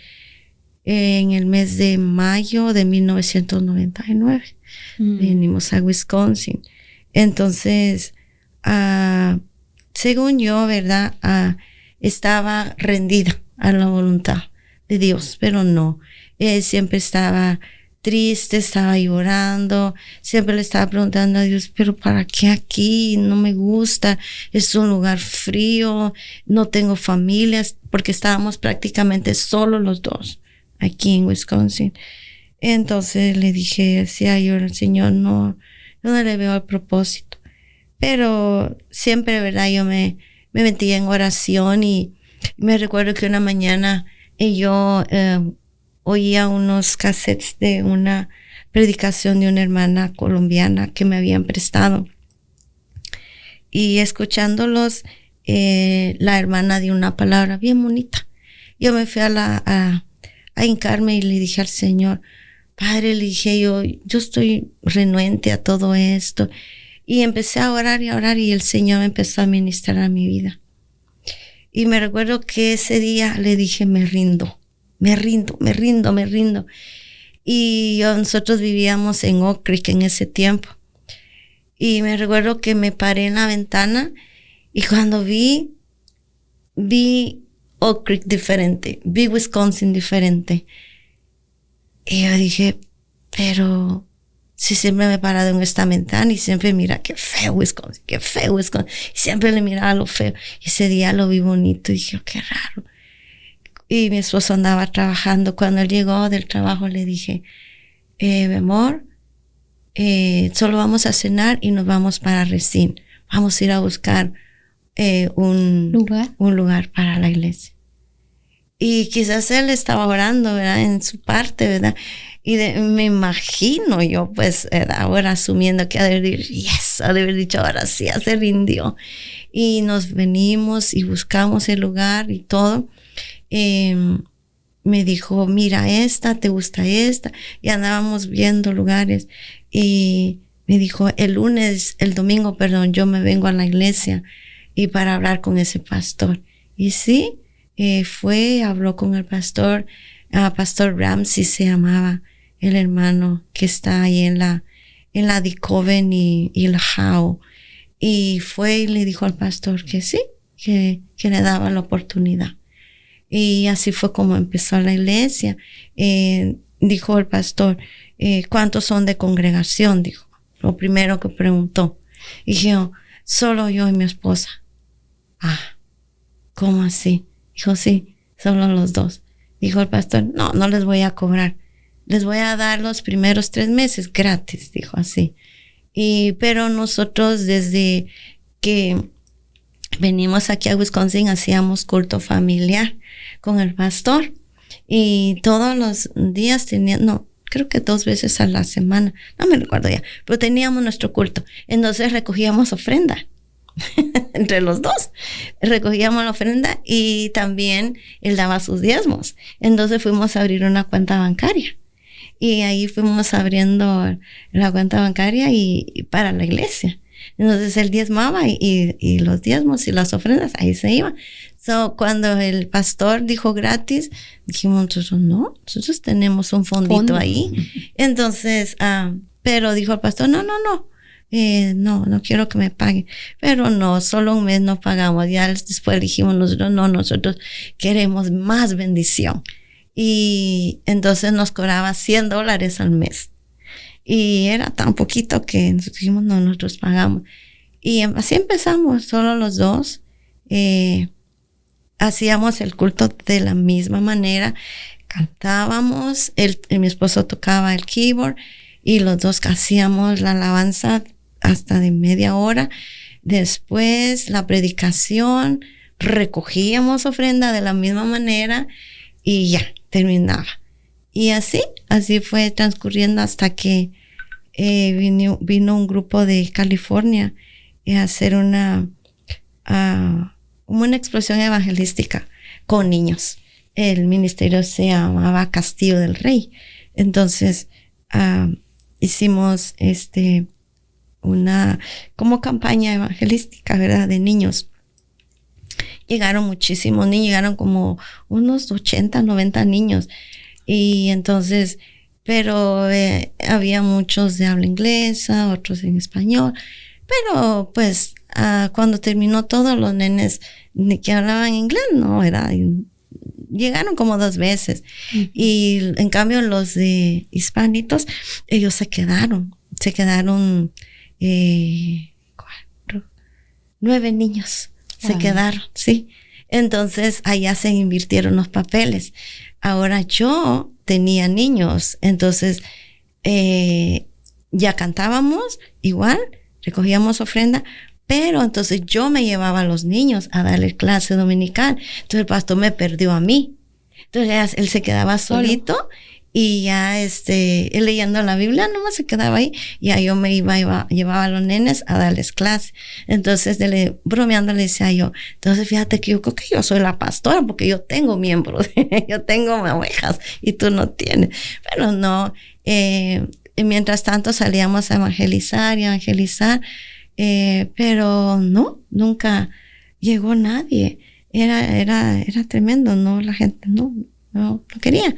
el mes de mayo de 1999. Venimos a Wisconsin. Entonces, según yo, ¿verdad? Estaba rendida a la voluntad de Dios, pero no. Siempre estaba triste, estaba llorando, siempre le estaba preguntando a Dios, pero ¿para qué aquí? No me gusta, es un lugar frío, no tengo familias, porque estábamos prácticamente solo los dos aquí en Wisconsin. Entonces le dije, decía yo, el Señor, yo no le veo el propósito. Pero siempre, ¿verdad? Yo me metía en oración y me recuerdo que una mañana yo oía unos cassettes de una predicación de una hermana colombiana que me habían prestado. Y escuchándolos, la hermana dio una palabra bien bonita. Yo me fui a hincarme y le dije al Señor, Padre, le dije yo estoy renuente a todo esto. Y empecé a orar y el Señor empezó a ministrar a mi vida. Y me recuerdo que ese día le dije, me rindo. Y nosotros vivíamos en Oak Creek en ese tiempo. Y me recuerdo que me paré en la ventana y cuando vi Oak Creek diferente, vi Wisconsin diferente. Y yo dije, pero si siempre me he parado en esta ventana y siempre mira qué feo Wisconsin. Y siempre le miraba lo feo. Y ese día lo vi bonito y dije, qué raro. y mi esposo andaba trabajando. Cuando él llegó del trabajo le dije, mi amor, solo vamos a cenar y nos vamos para Racine. Vamos a ir a buscar un lugar para la iglesia. Y quizás él estaba orando, ¿verdad? En su parte, ¿verdad? Y me imagino yo, pues, ahora asumiendo que ha de haber dicho, ahora sí, ya se rindió. Y nos venimos y buscamos el lugar y todo. Me dijo, mira esta, ¿te gusta esta? Y andábamos viendo lugares. Y me dijo, el domingo, yo me vengo a la iglesia y para hablar con ese pastor. Y sí, habló con el pastor Ramsey se llamaba, el hermano que está ahí en la Dicoven y la Howe. Y fue y le dijo al pastor que sí, que le daba la oportunidad. Y así fue como empezó la iglesia. Dijo el pastor, ¿cuántos son de congregación? Dijo, lo primero que preguntó. Y dije, solo yo y mi esposa. ¿Cómo así? Dijo, sí, solo los dos. Dijo el pastor, no les voy a cobrar. Les voy a dar los primeros 3 meses gratis, dijo así. Pero nosotros desde que venimos aquí a Wisconsin hacíamos culto familiar con el pastor. Y todos los días creo que 2 veces a la semana, no me recuerdo ya, pero teníamos nuestro culto. Entonces recogíamos ofrenda. Entre los dos recogíamos la ofrenda y también él daba sus diezmos. Entonces fuimos a abrir una cuenta bancaria y ahí fuimos abriendo la cuenta bancaria y para la iglesia. Entonces él diezmaba y los diezmos y las ofrendas ahí se iban. Cuando el pastor dijo gratis, dijimos nosotros tenemos un fondito ahí. Entonces pero dijo el pastor, no no quiero que me paguen. Pero no, solo un mes no pagamos. Ya después dijimos nosotros queremos más bendición. Y entonces nos cobraba $100 al mes. Y era tan poquito que nosotros dijimos, nosotros pagamos. Y así empezamos, solo los dos. Hacíamos el culto de la misma manera. Cantábamos, mi esposo tocaba el keyboard y los dos hacíamos la alabanza hasta de media hora. Después la predicación, recogíamos ofrenda de la misma manera y ya, terminaba. Y así fue transcurriendo hasta que vino un grupo de California a hacer una explosión evangelística con niños. El ministerio se llamaba Castillo del Rey. Entonces hicimos una como campaña evangelística, ¿verdad? De niños. Llegaron muchísimos niños, llegaron como unos 80, 90 niños. Y entonces, pero había muchos de habla inglesa, otros en español. Pero pues cuando terminó todo, los nenes que hablaban inglés, llegaron como 2 veces. Uh-huh. Y en cambio los de hispanitos, ellos se quedaron 9 niños. Wow. Se quedaron, sí. Entonces allá se invirtieron los papeles. Ahora yo tenía niños, entonces ya cantábamos igual, recogíamos ofrenda, pero entonces yo me llevaba a los niños a darle clase dominical. Entonces el pastor me perdió a mí. Entonces ya él se quedaba solito y ya él leyendo la Biblia nomás se quedaba ahí. Y ya yo me llevaba a los nenes a darles clase. Entonces bromeando le decía yo, entonces fíjate que yo creo que yo soy la pastora porque yo tengo miembros, yo tengo ovejas y tú no tienes. Pero no, mientras tanto salíamos a evangelizar, pero no, nunca llegó nadie. Era tremendo, ¿no? La gente no quería.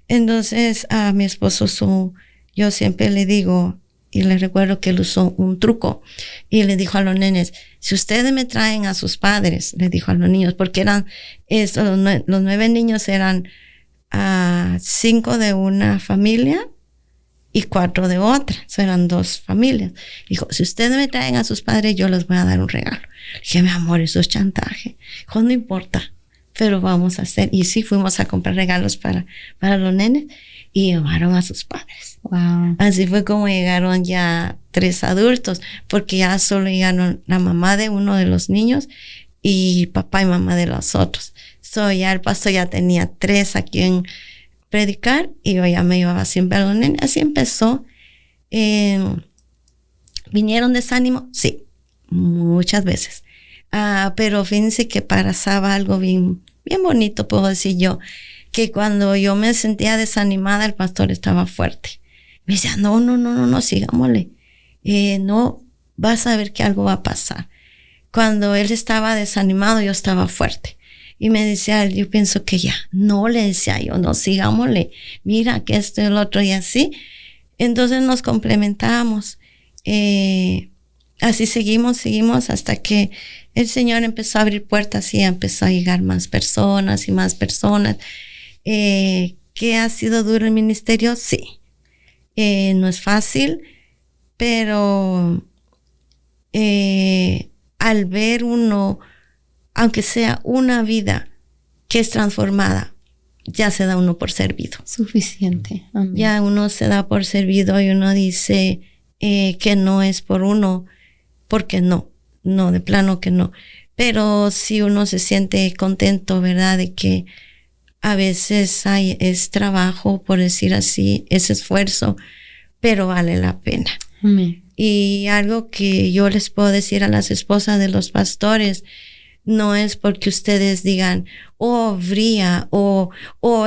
Entonces a mi esposo, yo siempre le digo, y le recuerdo que él usó un truco, y le dijo a los nenes, si ustedes me traen a sus padres, le dijo a los niños, porque eran, los 9 niños eran 5 de una familia, y 4 de otra, eso eran 2 familias. Dijo, si ustedes me traen a sus padres, yo les voy a dar un regalo. Dije, mi amor, eso es chantaje. Dijo, no importa, pero vamos a hacer. Y sí, fuimos a comprar regalos para los nenes y llevaron a sus padres. Wow. Así fue como llegaron ya 3 adultos, porque ya solo llegaron la mamá de uno de los niños y papá y mamá de los otros. Ya el pastor ya tenía 3 a quien predicar y yo ya me llevaba siempre a los nenes. Así empezó. ¿Vinieron desánimo? Sí, muchas veces. Pero fíjense que pasaba algo bien bonito, puedo decir yo, que cuando yo me sentía desanimada, el pastor estaba fuerte. Me decía, no, sigámosle. No, vas a ver que algo va a pasar. Cuando él estaba desanimado, yo estaba fuerte. Y me decía, yo pienso que ya. No, le decía yo, no, sigámosle. Mira que esto y el otro y así. Entonces nos complementábamos. Así seguimos hasta que el Señor empezó a abrir puertas y empezó a llegar más personas y más personas. ¿Que ha sido duro el ministerio? Sí. No es fácil, pero al ver uno, aunque sea una vida que es transformada, ya se da uno por servido. Suficiente. Amén. Ya uno se da por servido y uno dice que no es por uno, porque no, de plano que no. Pero si uno se siente contento, ¿verdad? De que a veces es trabajo, por decir así, es esfuerzo, pero vale la pena. Amén. Y algo que yo les puedo decir a las esposas de los pastores, no es porque ustedes digan, brilla, o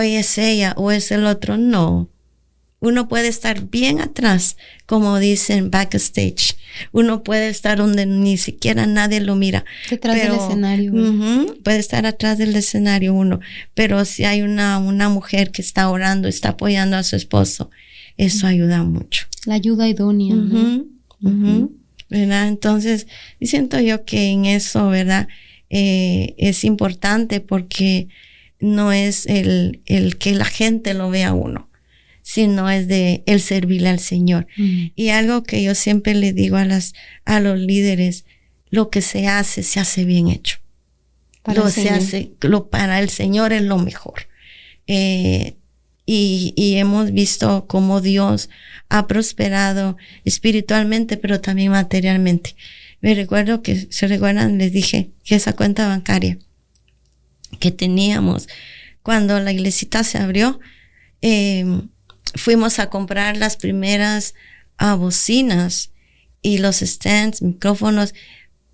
es ella, o es el otro. No. Uno puede estar bien atrás, como dicen, backstage. Uno puede estar donde ni siquiera nadie lo mira. Detrás del escenario. Puede estar atrás del escenario uno. Pero si hay una mujer que está orando, está apoyando a su esposo, eso ayuda mucho. La ayuda idónea. ¿Verdad? Entonces, siento yo que en eso, ¿verdad? Es importante porque no es el que la gente lo vea a uno, sino es de el servirle al Señor. Y algo que yo siempre le digo a los líderes, lo que se hace bien hecho. Para el Señor es lo mejor. Y hemos visto cómo Dios ha prosperado espiritualmente, pero también materialmente. Me recuerdo que, ¿se recuerdan? Les dije que esa cuenta bancaria que teníamos cuando la iglesita se abrió, fuimos a comprar las primeras bocinas y los stands, micrófonos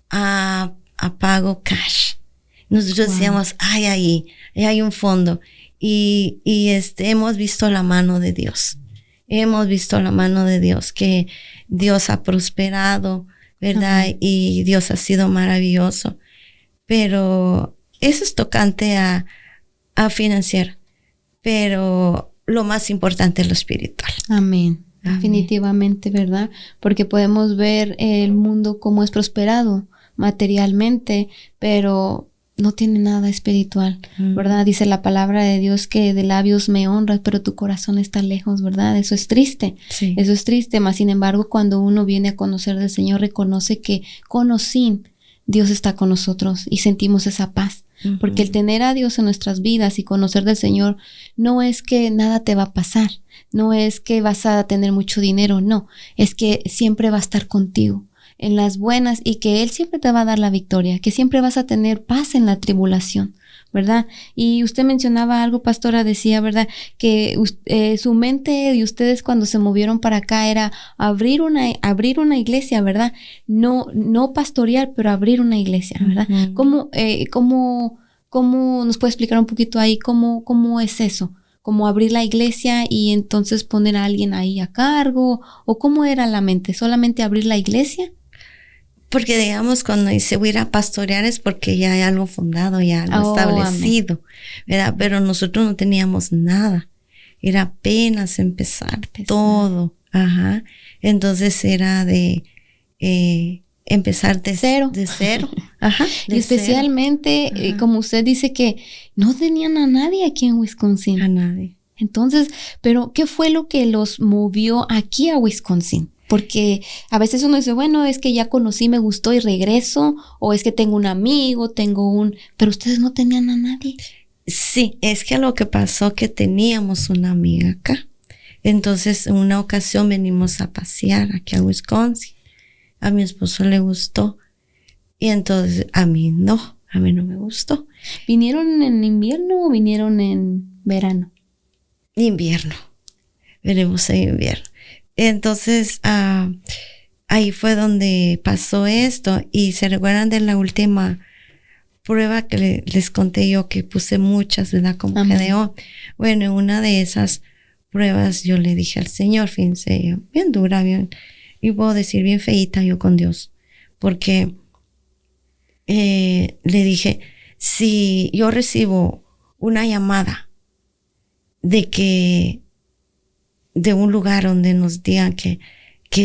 a pago cash. Nosotros decíamos, ahí hay un fondo. Y hemos visto la mano de Dios. Hemos visto la mano de Dios, que Dios ha prosperado, ¿verdad? Y Dios ha sido maravilloso. Pero eso es tocante a financiar. Pero lo más importante es lo espiritual. Amén. Definitivamente, ¿verdad? Porque podemos ver el mundo como es prosperado materialmente, pero no tiene nada espiritual, ¿verdad? Dice la palabra de Dios que de labios me honras, pero tu corazón está lejos, ¿verdad? Eso es triste. Sí. Eso es triste, mas sin embargo, cuando uno viene a conocer del Señor, reconoce que con o sin Dios está con nosotros y sentimos esa paz. Porque el tener a Dios en nuestras vidas y conocer del Señor no es que nada te va a pasar, no es que vas a tener mucho dinero, no, es que siempre va a estar contigo en las buenas y que Él siempre te va a dar la victoria, que siempre vas a tener paz en la tribulación, ¿verdad? Y usted mencionaba algo, pastora, decía, ¿verdad? Que su mente de ustedes cuando se movieron para acá era abrir una iglesia, ¿verdad? No pastorear, pero abrir una iglesia, ¿verdad? ¿Cómo nos puede explicar un poquito ahí cómo es eso? ¿Cómo abrir la iglesia y entonces poner a alguien ahí a cargo? ¿O cómo era la mente? ¿Solamente abrir la iglesia? Porque digamos, cuando dice voy a ir a pastorear es porque ya hay algo fundado, ya algo establecido, ¿verdad? Pero nosotros no teníamos nada. Era apenas empezar. Todo. Entonces era de empezar de cero. De cero. Y especialmente, como usted dice que no tenían a nadie aquí en Wisconsin. A nadie. Entonces, pero ¿qué fue lo que los movió aquí a Wisconsin? Porque a veces uno dice, bueno, es que ya conocí, me gustó y regreso, o es que tengo un amigo, pero ustedes no tenían a nadie. Sí, es que lo que pasó que teníamos una amiga acá. Entonces, en una ocasión venimos a pasear aquí a Wisconsin. A mi esposo le gustó. Y entonces, a mí no me gustó. ¿Vinieron en invierno o vinieron en verano? Invierno. Venimos en invierno. Entonces, ahí fue donde pasó esto. Y se recuerdan de la última prueba que les conté yo, que puse muchas, ¿verdad? Como GDO. Bueno, en una de esas pruebas yo le dije al Señor, fíjense, yo, bien dura, bien, y puedo decir bien feíta yo con Dios, porque le dije, si yo recibo una llamada de un lugar donde nos digan que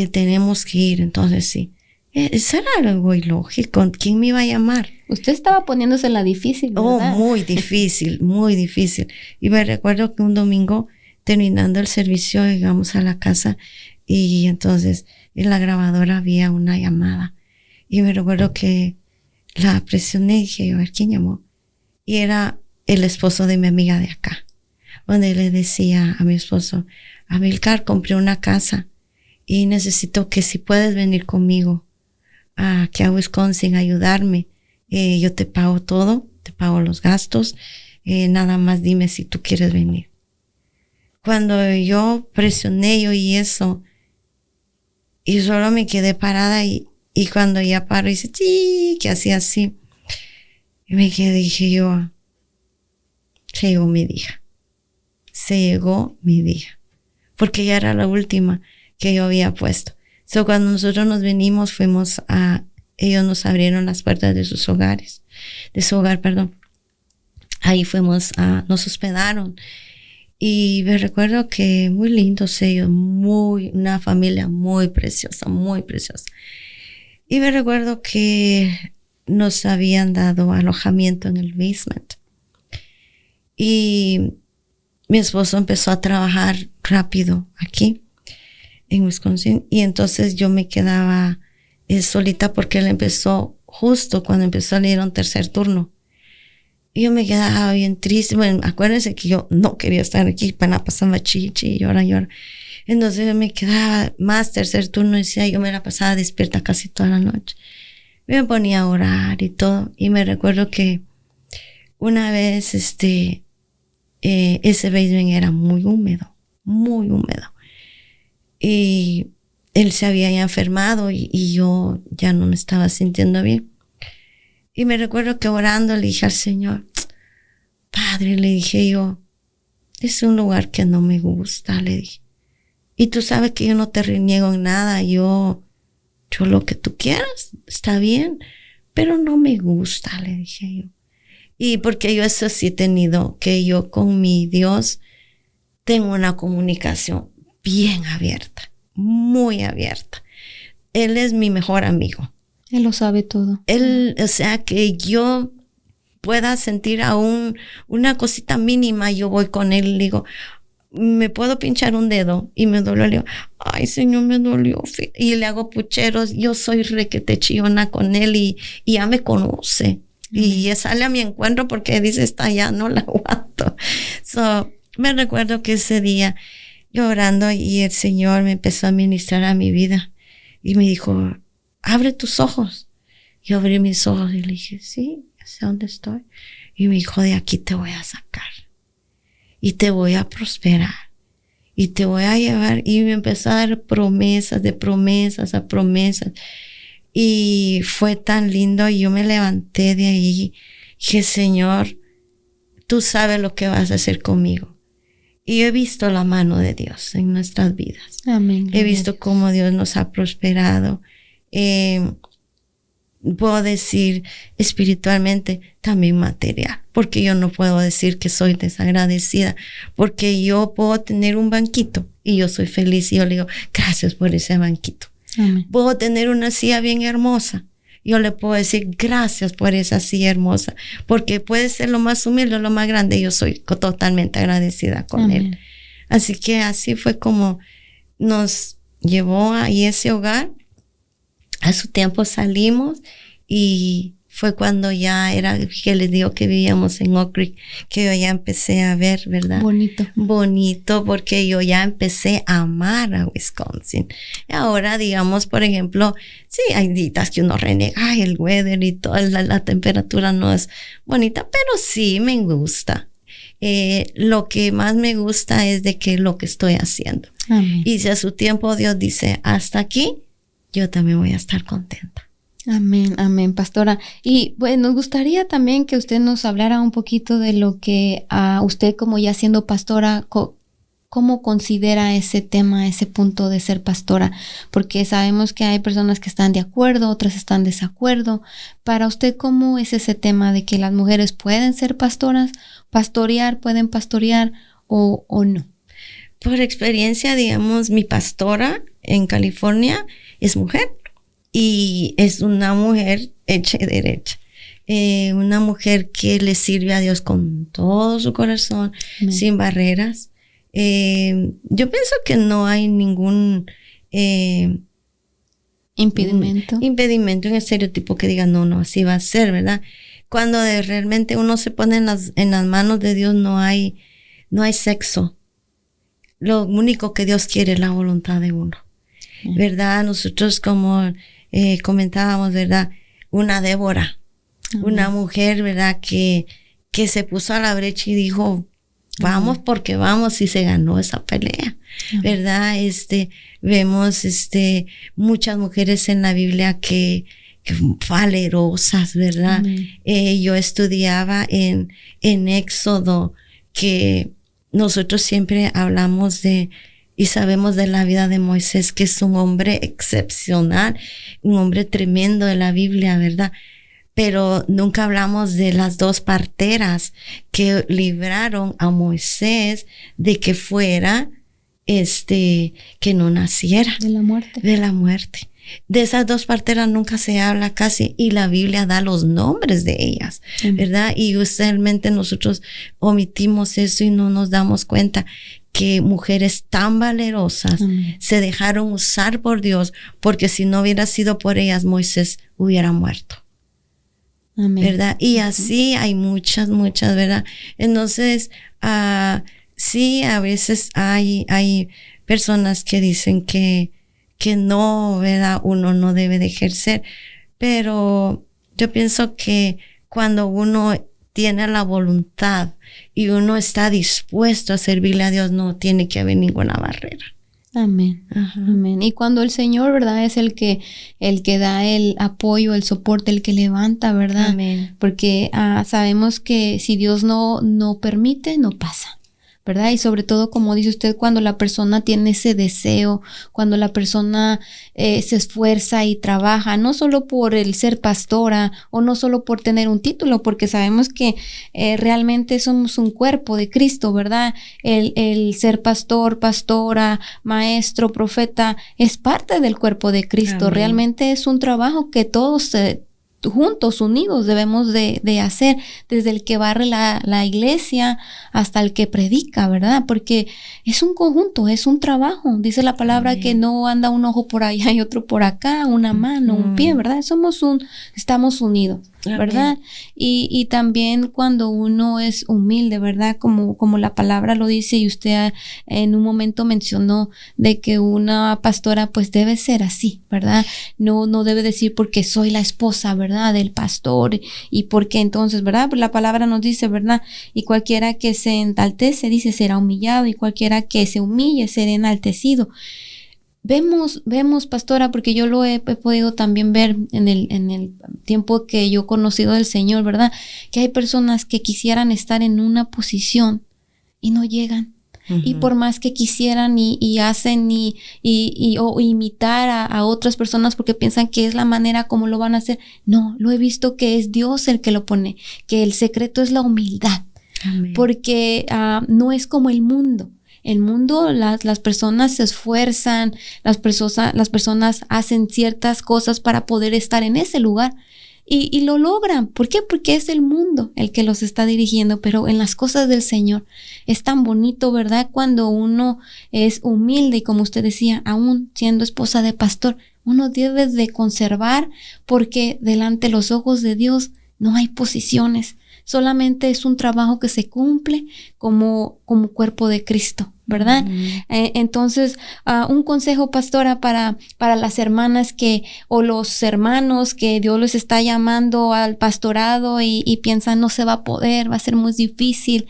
tenemos que ir, entonces sí, eso era algo ilógico. ¿Quién me iba a llamar? Usted estaba poniéndosela difícil, ¿verdad? Muy difícil, muy difícil. Y me recuerdo que un domingo, terminando el servicio, llegamos a la casa y entonces en la grabadora había una llamada. Y me recuerdo que la presioné y dije, a ver, ¿quién llamó? Y era el esposo de mi amiga de acá, donde le decía a mi esposo, Amilcar, compré una casa y necesito que si puedes venir conmigo aquí a Wisconsin a ayudarme. Yo te pago todo, te pago los gastos, nada más dime si tú quieres venir. Cuando yo presioné y oí eso, y solo me quedé parada y cuando ya paro y dice, sí, que hacía así, y me quedé, dije yo, se llegó mi día, porque ya era la última que yo había puesto. So, cuando nosotros nos venimos, ellos nos abrieron las puertas de su hogar, ahí nos hospedaron. Y me recuerdo que muy lindos ellos, una familia muy preciosa. Y me recuerdo que nos habían dado alojamiento en el basement. Y mi esposo empezó a trabajar rápido aquí en Wisconsin. Y entonces yo me quedaba solita porque él empezó justo cuando empezó a leer un tercer turno. Y yo me quedaba bien triste. Bueno, acuérdense que yo no quería estar aquí, para pasaba chichi, llora. Entonces yo me quedaba más tercer turno, decía, yo me la pasaba despierta casi toda la noche. Me ponía a orar y todo. Y me recuerdo que una vez ese basement era muy húmedo. Y él se había ya enfermado y yo ya no me estaba sintiendo bien. Y me recuerdo que orando le dije al Señor, Padre, le dije yo, es un lugar que no me gusta, le dije. Y tú sabes que yo no te reniego en nada, yo lo que tú quieras, está bien, pero no me gusta, le dije yo. Y porque yo eso sí he tenido, que yo con mi Dios tengo una comunicación bien abierta, muy abierta. Él es mi mejor amigo. Él lo sabe todo. O sea, que yo pueda sentir aún una cosita mínima, yo voy con él y le digo, me puedo pinchar un dedo y me dolió. Le digo, ay, Señor, me dolió. Y le hago pucheros. Yo soy requete chillona con él y ya me conoce. Y ya sale a mi encuentro porque dice, está allá, no la aguanto. Me recuerdo que ese día yo orando y el Señor me empezó a ministrar a mi vida y me dijo, abre tus ojos. Yo abrí mis ojos y le dije, sí, sé dónde estoy. Y me dijo, de aquí te voy a sacar. Y te voy a prosperar. Y te voy a llevar. Y me empezó a dar promesas, de promesas a promesas. Y fue tan lindo. Y yo me levanté de ahí. Dije, Señor, tú sabes lo que vas a hacer conmigo. Y yo he visto la mano de Dios en nuestras vidas. Amén. He visto cómo Dios nos ha prosperado. Puedo decir espiritualmente, también material, porque yo no puedo decir que soy desagradecida, porque yo puedo tener un banquito y yo soy feliz y yo le digo, gracias por ese banquito. Amén. Puedo tener una silla bien hermosa, yo le puedo decir gracias por esa silla hermosa, porque puede ser lo más humilde o lo más grande, yo soy totalmente agradecida con Amén. él. Así que así fue como nos llevó ahí ese hogar. A su tiempo salimos y fue cuando ya era que les digo que vivíamos en Oak Creek, que yo ya empecé a ver, ¿verdad? Bonito, porque yo ya empecé a amar a Wisconsin. Y ahora, digamos, por ejemplo, sí, hay días que uno renega, ay, el weather y toda la temperatura no es bonita, pero sí me gusta. Lo que más me gusta es de que lo que estoy haciendo. Amén. Y si a su tiempo Dios dice, hasta aquí, yo también voy a estar contenta. Amén, amén, pastora. Y pues nos gustaría también que usted nos hablara un poquito de lo que usted, como ya siendo pastora, cómo considera ese tema, ese punto de ser pastora, porque sabemos que hay personas que están de acuerdo, otras están de desacuerdo. Para usted, ¿cómo es ese tema de que las mujeres pueden ser pastoras, pueden pastorear o no? Por experiencia, digamos, mi pastora en California es mujer. Y es una mujer hecha y derecha. Una mujer que le sirve a Dios con todo su corazón, sin barreras. Yo pienso que no hay ningún impedimento, un estereotipo que diga, no, así va a ser, ¿verdad? Cuando realmente uno se pone en las manos de Dios, no hay sexo. Lo único que Dios quiere es la voluntad de uno, ¿verdad? Nosotros como comentábamos, ¿verdad? Una Débora, una mujer, ¿verdad? Que se puso a la brecha y dijo, vamos porque vamos, y se ganó esa pelea, ¿verdad? Vemos muchas mujeres en la Biblia que valerosas, ¿verdad? Yo estudiaba en Éxodo, que nosotros siempre hablamos y sabemos de la vida de Moisés, que es un hombre excepcional, un hombre tremendo de la Biblia, ¿verdad? Pero nunca hablamos de las dos parteras que libraron a Moisés de que fuera, que no naciera. De la muerte. De la muerte. De esas dos parteras nunca se habla casi, y la Biblia da los nombres de ellas, ¿verdad? Y usualmente nosotros omitimos eso y no nos damos cuenta que mujeres tan valerosas se dejaron usar por Dios, porque si no hubiera sido por ellas, Moisés hubiera muerto. Amén. ¿Verdad? Y así hay muchas, ¿verdad? Entonces, sí, a veces hay personas que dicen que no, ¿verdad? Uno no debe de ejercer, pero yo pienso que cuando uno tiene la voluntad y uno está dispuesto a servirle a Dios, no tiene que haber ninguna barrera. Amén. Amén. Y cuando el Señor, ¿verdad? Es el que da el apoyo, el soporte, el que levanta, ¿verdad? Amén. Porque sabemos que si Dios no permite, no pasa, ¿verdad? Y sobre todo, como dice usted, cuando la persona tiene ese deseo, cuando la persona se esfuerza y trabaja, no solo por el ser pastora o no solo por tener un título, porque sabemos que realmente somos un cuerpo de Cristo, ¿verdad? El ser pastor, pastora, maestro, profeta, es parte del cuerpo de Cristo. Amén. Realmente es un trabajo que todos juntos, unidos, debemos de hacer, desde el que barre la iglesia hasta el que predica, ¿verdad? Porque es un conjunto, es un trabajo. Dice la palabra que no anda un ojo por allá y otro por acá, una mano, un pie, ¿verdad? Estamos unidos, ¿verdad? Y también cuando uno es humilde, ¿verdad? Como la palabra lo dice, y usted en un momento mencionó de que una pastora pues debe ser así, ¿verdad? No debe decir porque soy la esposa, ¿verdad? Del pastor, y porque entonces, ¿verdad? Pues la palabra nos dice, ¿verdad? Y cualquiera que se enaltece, dice, será humillado, y cualquiera que se humille será enaltecido. Vemos, pastora, porque yo lo he podido también ver en el tiempo que yo he conocido del Señor, ¿verdad? Que hay personas que quisieran estar en una posición y no llegan. Y por más que quisieran y hacen o imitar a otras personas porque piensan que es la manera como lo van a hacer, no, lo he visto que es Dios el que lo pone, que el secreto es la humildad. Amén. Porque no es como el mundo. El mundo, las personas se esfuerzan, las personas hacen ciertas cosas para poder estar en ese lugar. y lo logran. ¿Por qué? Porque es el mundo el que los está dirigiendo, pero en las cosas del Señor es tan bonito, ¿verdad? Cuando uno es humilde y como usted decía, aún siendo esposa de pastor, uno debe de conservar, porque delante de los ojos de Dios no hay posiciones. Solamente es un trabajo que se cumple como cuerpo de Cristo, ¿verdad? Entonces, un consejo, pastora, para las hermanas o los hermanos que Dios les está llamando al pastorado y piensan no se va a poder, va a ser muy difícil.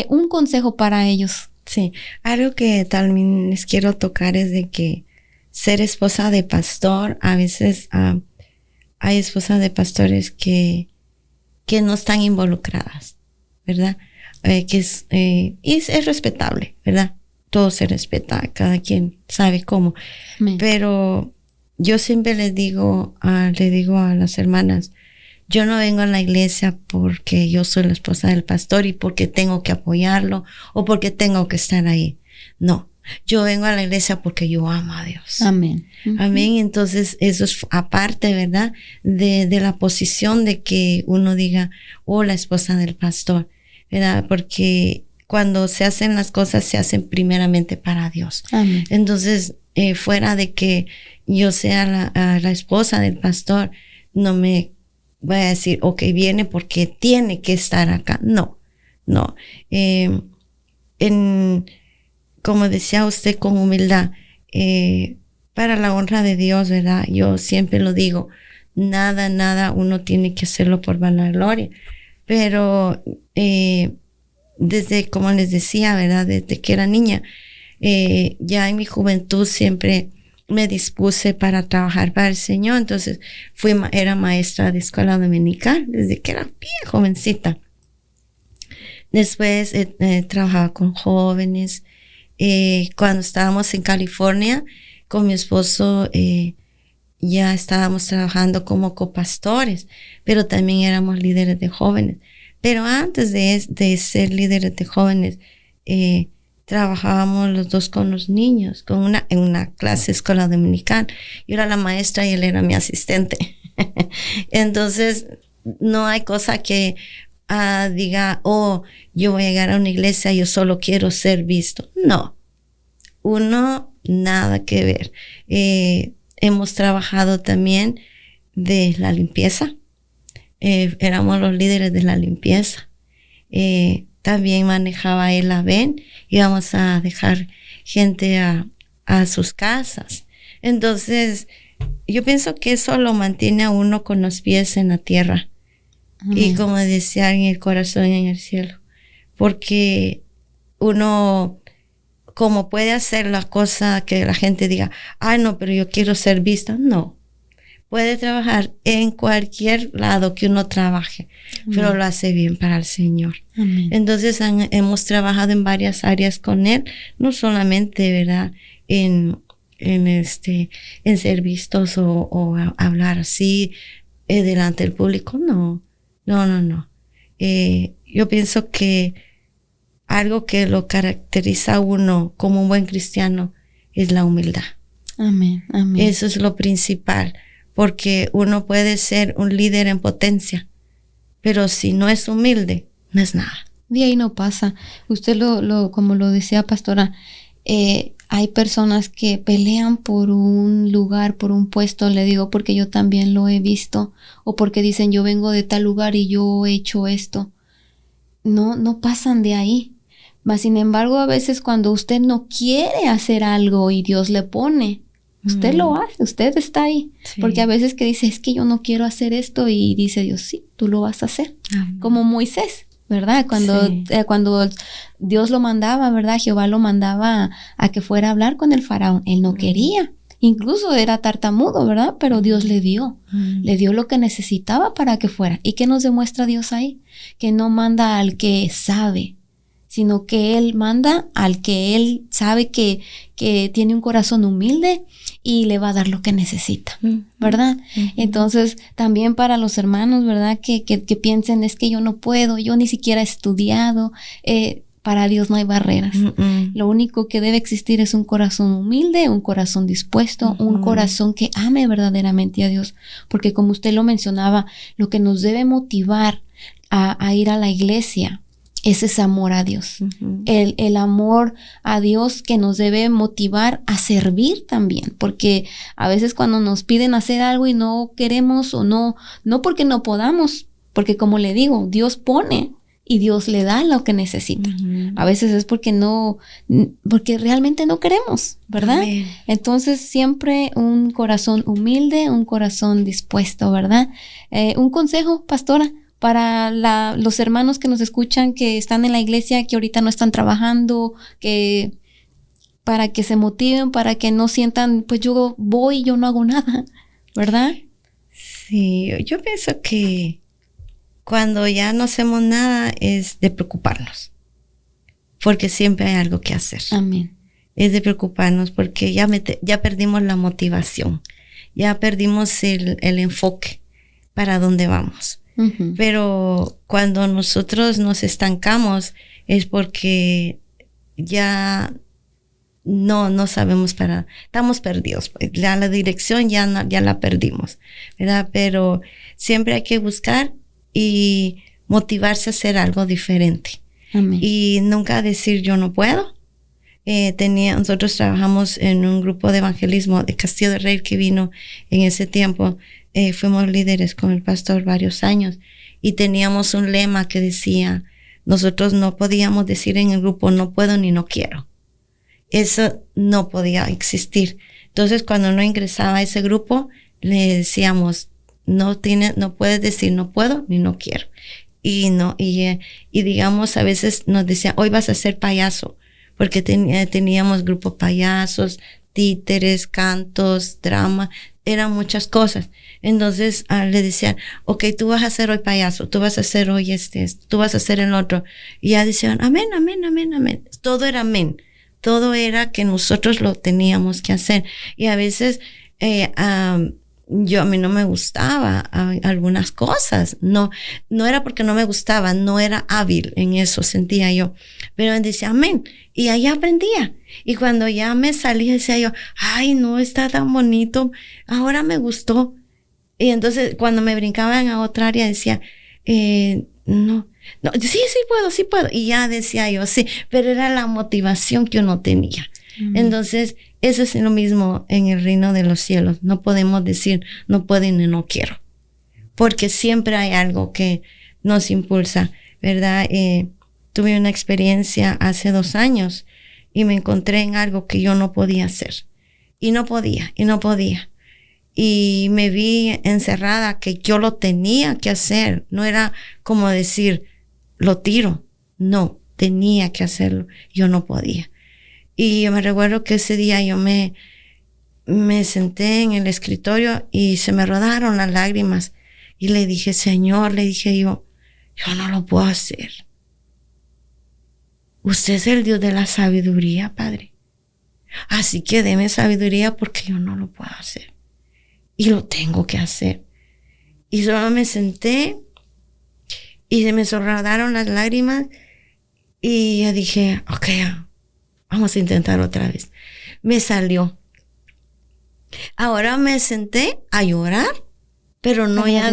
Un consejo para ellos. Sí, algo que también les quiero tocar es de que ser esposa de pastor, a veces hay esposas de pastores que no están involucradas, ¿verdad? Y es respetable, ¿verdad? Todo se respeta, cada quien sabe cómo. Amén. Pero yo siempre le digo a las hermanas, yo no vengo a la iglesia porque yo soy la esposa del pastor y porque tengo que apoyarlo o porque tengo que estar ahí. No, yo vengo a la iglesia porque yo amo a Dios. Amén. Amén. Entonces, eso es aparte, ¿verdad? De la posición de que uno diga, la esposa del pastor, ¿verdad? Porque cuando se hacen las cosas, se hacen primeramente para Dios. Amén. Entonces, fuera de que yo sea la esposa del pastor, no me voy a decir, viene porque tiene que estar acá. No. Como decía usted, con humildad, para la honra de Dios, ¿verdad? Yo siempre lo digo, nada uno tiene que hacerlo por vanagloria, pero desde, como les decía, ¿verdad? Desde que era niña, ya en mi juventud siempre me dispuse para trabajar para el Señor, entonces era maestra de escuela dominical desde que era bien jovencita. Después trabajaba con jóvenes. Cuando estábamos en California con mi esposo, ya estábamos trabajando como copastores, pero también éramos líderes de jóvenes. Pero antes de ser líderes de jóvenes, trabajábamos los dos con los niños, en una clase escuela dominical. Yo era la maestra y él era mi asistente. Entonces, no hay cosa que diga, yo voy a llegar a una iglesia, yo solo quiero ser visto. No, nada que ver. Hemos trabajado también de la limpieza. Éramos los líderes de la limpieza. También manejaba él la VEN. Íbamos a dejar gente a sus casas. Entonces, yo pienso que eso lo mantiene a uno con los pies en la tierra. Amén. Y como decía, en el corazón en el cielo. Porque uno, como puede hacer la cosa que la gente diga, no, pero yo quiero ser vista. No. Puede trabajar en cualquier lado que uno trabaje, amén, pero lo hace bien para el Señor. Amén. Entonces hemos trabajado en varias áreas con él, no solamente, ¿verdad?, en ser vistos o hablar así delante del público. No. Yo pienso que algo que lo caracteriza a uno como un buen cristiano es la humildad. Amén. Eso es lo principal. Porque uno puede ser un líder en potencia, pero si no es humilde, no es nada. De ahí no pasa. Usted como lo decía, pastora, hay personas que pelean por un lugar, por un puesto, le digo porque yo también lo he visto, o porque dicen yo vengo de tal lugar y yo he hecho esto. No pasan de ahí. Mas sin embargo, a veces cuando usted no quiere hacer algo y Dios le pone, usted lo hace, usted está ahí. Sí. Porque a veces que dice, es que yo no quiero hacer esto, y dice Dios, sí, tú lo vas a hacer. Como Moisés, ¿verdad? Cuando Dios lo mandaba, ¿verdad? Jehová lo mandaba a que fuera a hablar con el faraón. Él no quería. Incluso era tartamudo, ¿verdad? Pero Dios le dio lo que necesitaba para que fuera. ¿Y qué nos demuestra Dios ahí? Que no manda al que sabe, sino que Él manda al que Él sabe que tiene un corazón humilde y le va a dar lo que necesita, ¿verdad? Entonces, también para los hermanos, ¿verdad? Que piensen, es que yo no puedo, yo ni siquiera he estudiado. Para Dios no hay barreras. Lo único que debe existir es un corazón humilde, un corazón dispuesto, un corazón que ame verdaderamente a Dios. Porque como usted lo mencionaba, lo que nos debe motivar a ir a la iglesia es ese amor a Dios. El amor a Dios que nos debe motivar a servir también. Porque a veces cuando nos piden hacer algo y no queremos o no porque no podamos, porque como le digo, Dios pone y Dios le da lo que necesita. A veces es porque realmente no queremos, ¿verdad? Amén. Entonces siempre un corazón humilde, un corazón dispuesto, ¿verdad? Un consejo, pastora, para los hermanos que nos escuchan, que están en la iglesia, que ahorita no están trabajando, para que se motiven, para que no sientan, pues yo voy y yo no hago nada, ¿verdad? Sí, yo pienso que cuando ya no hacemos nada es de preocuparnos, porque siempre hay algo que hacer. Amén. Es de preocuparnos porque ya perdimos la motivación, ya perdimos el enfoque para dónde vamos. Pero cuando nosotros nos estancamos es porque ya no sabemos estamos perdidos. La dirección ya la perdimos, ¿verdad? Pero siempre hay que buscar y motivarse a hacer algo diferente. Amén. Y nunca decir yo no puedo. Nosotros trabajamos en un grupo de evangelismo de Castillo del Rey que vino en ese tiempo. Fuimos líderes con el pastor varios años y teníamos un lema que decía, nosotros no podíamos decir en el grupo no puedo ni no quiero. Eso no podía existir. Entonces cuando uno ingresaba a ese grupo le decíamos no puedes decir no puedo ni no quiero. Y digamos a veces nos decían hoy vas a ser payaso, porque teníamos grupos payasos, títeres, cantos, drama, eran muchas cosas. Entonces le decían, ok, tú vas a ser hoy payaso, tú vas a ser hoy tú vas a ser el otro. Y ya decían, amén, amén, amén, amén. Todo era amén. Todo era que nosotros lo teníamos que hacer. Y a veces a mí no me gustaba algunas cosas. No era porque no me gustaba, no era hábil en eso, sentía yo. Pero decía, amén. Y ahí aprendía. Y cuando ya me salía, decía yo, ay, no, está tan bonito. Ahora me gustó. Y entonces, cuando me brincaban a otra área, decía, no, sí puedo. Y ya decía yo, sí, pero era la motivación que uno tenía. Entonces, eso es lo mismo en el reino de los cielos. No podemos decir, no puedo y no quiero. Porque siempre hay algo que nos impulsa, ¿verdad? Tuve una experiencia hace 2 años y me encontré en algo que yo no podía hacer. Y no podía. Y me vi encerrada que yo lo tenía que hacer. No era como decir, lo tiro. No, tenía que hacerlo. Yo no podía. Y yo me recuerdo que ese día yo me senté en el escritorio y se me rodaron las lágrimas. Y le dije, Señor, yo no lo puedo hacer. Usted es el Dios de la sabiduría, Padre. Así que deme sabiduría porque yo no lo puedo hacer. Y lo tengo que hacer. Y solo me senté y se me rodaron las lágrimas y yo dije, ok, vamos a intentar otra vez. Me salió. Ahora me senté a llorar, pero no ya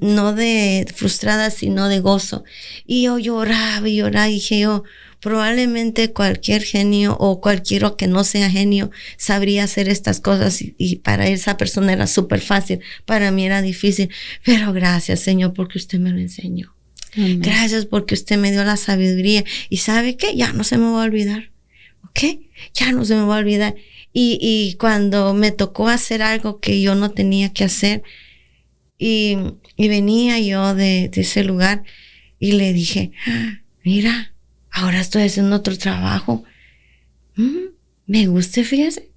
no de frustrada, sino de gozo. Y yo lloraba y dije yo, probablemente cualquier genio o cualquiera que no sea genio sabría hacer estas cosas y para esa persona era súper fácil. Para mí era difícil. Pero gracias, Señor, porque usted me lo enseñó. Amén. Gracias porque usted me dio la sabiduría. ¿Y sabe qué? Ya no se me va a olvidar. ¿Ok? Ya no se me va a olvidar. Y cuando me tocó hacer algo que yo no tenía que hacer, y venía yo de ese lugar y le dije, mira, ahora estoy haciendo otro trabajo. Me gusta, fíjese.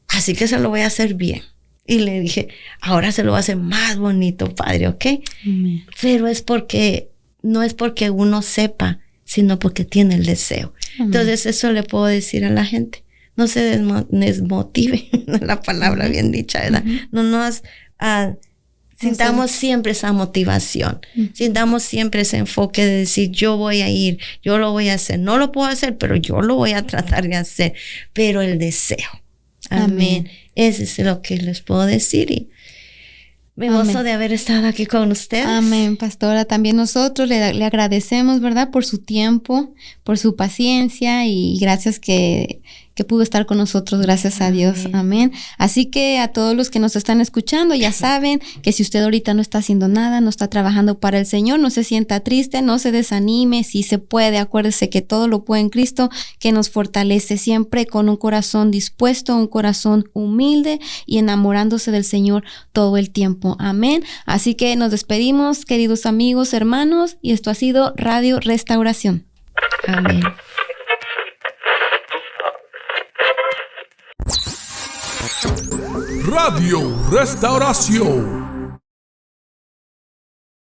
Así que se lo voy a hacer bien. Y le dije, ahora se lo voy a hacer más bonito, Padre, ¿ok? Amén. Pero no es porque uno sepa, sino porque tiene el deseo. Amén. Entonces eso le puedo decir a la gente. No se desmotive, la palabra bien dicha, ¿verdad? No nos Sintamos siempre esa motivación, sintamos siempre ese enfoque de decir, yo voy a ir, yo lo voy a hacer. No lo puedo hacer, pero yo lo voy a tratar de hacer. Pero el deseo. Amén. Ese es lo que les puedo decir. Y me gozo de haber estado aquí con ustedes. Amén, pastora. También nosotros le agradecemos, ¿verdad? Por su tiempo, por su paciencia y gracias que pudo estar con nosotros, gracias a Dios. Amén. Así que a todos los que nos están escuchando, ya saben que si usted ahorita no está haciendo nada, no está trabajando para el Señor, no se sienta triste, no se desanime, si se puede, acuérdese que todo lo puede en Cristo, que nos fortalece siempre con un corazón dispuesto, un corazón humilde y enamorándose del Señor todo el tiempo. Amén. Así que nos despedimos, queridos amigos, hermanos, y esto ha sido Radio Restauración. Amén. Radio Restauración.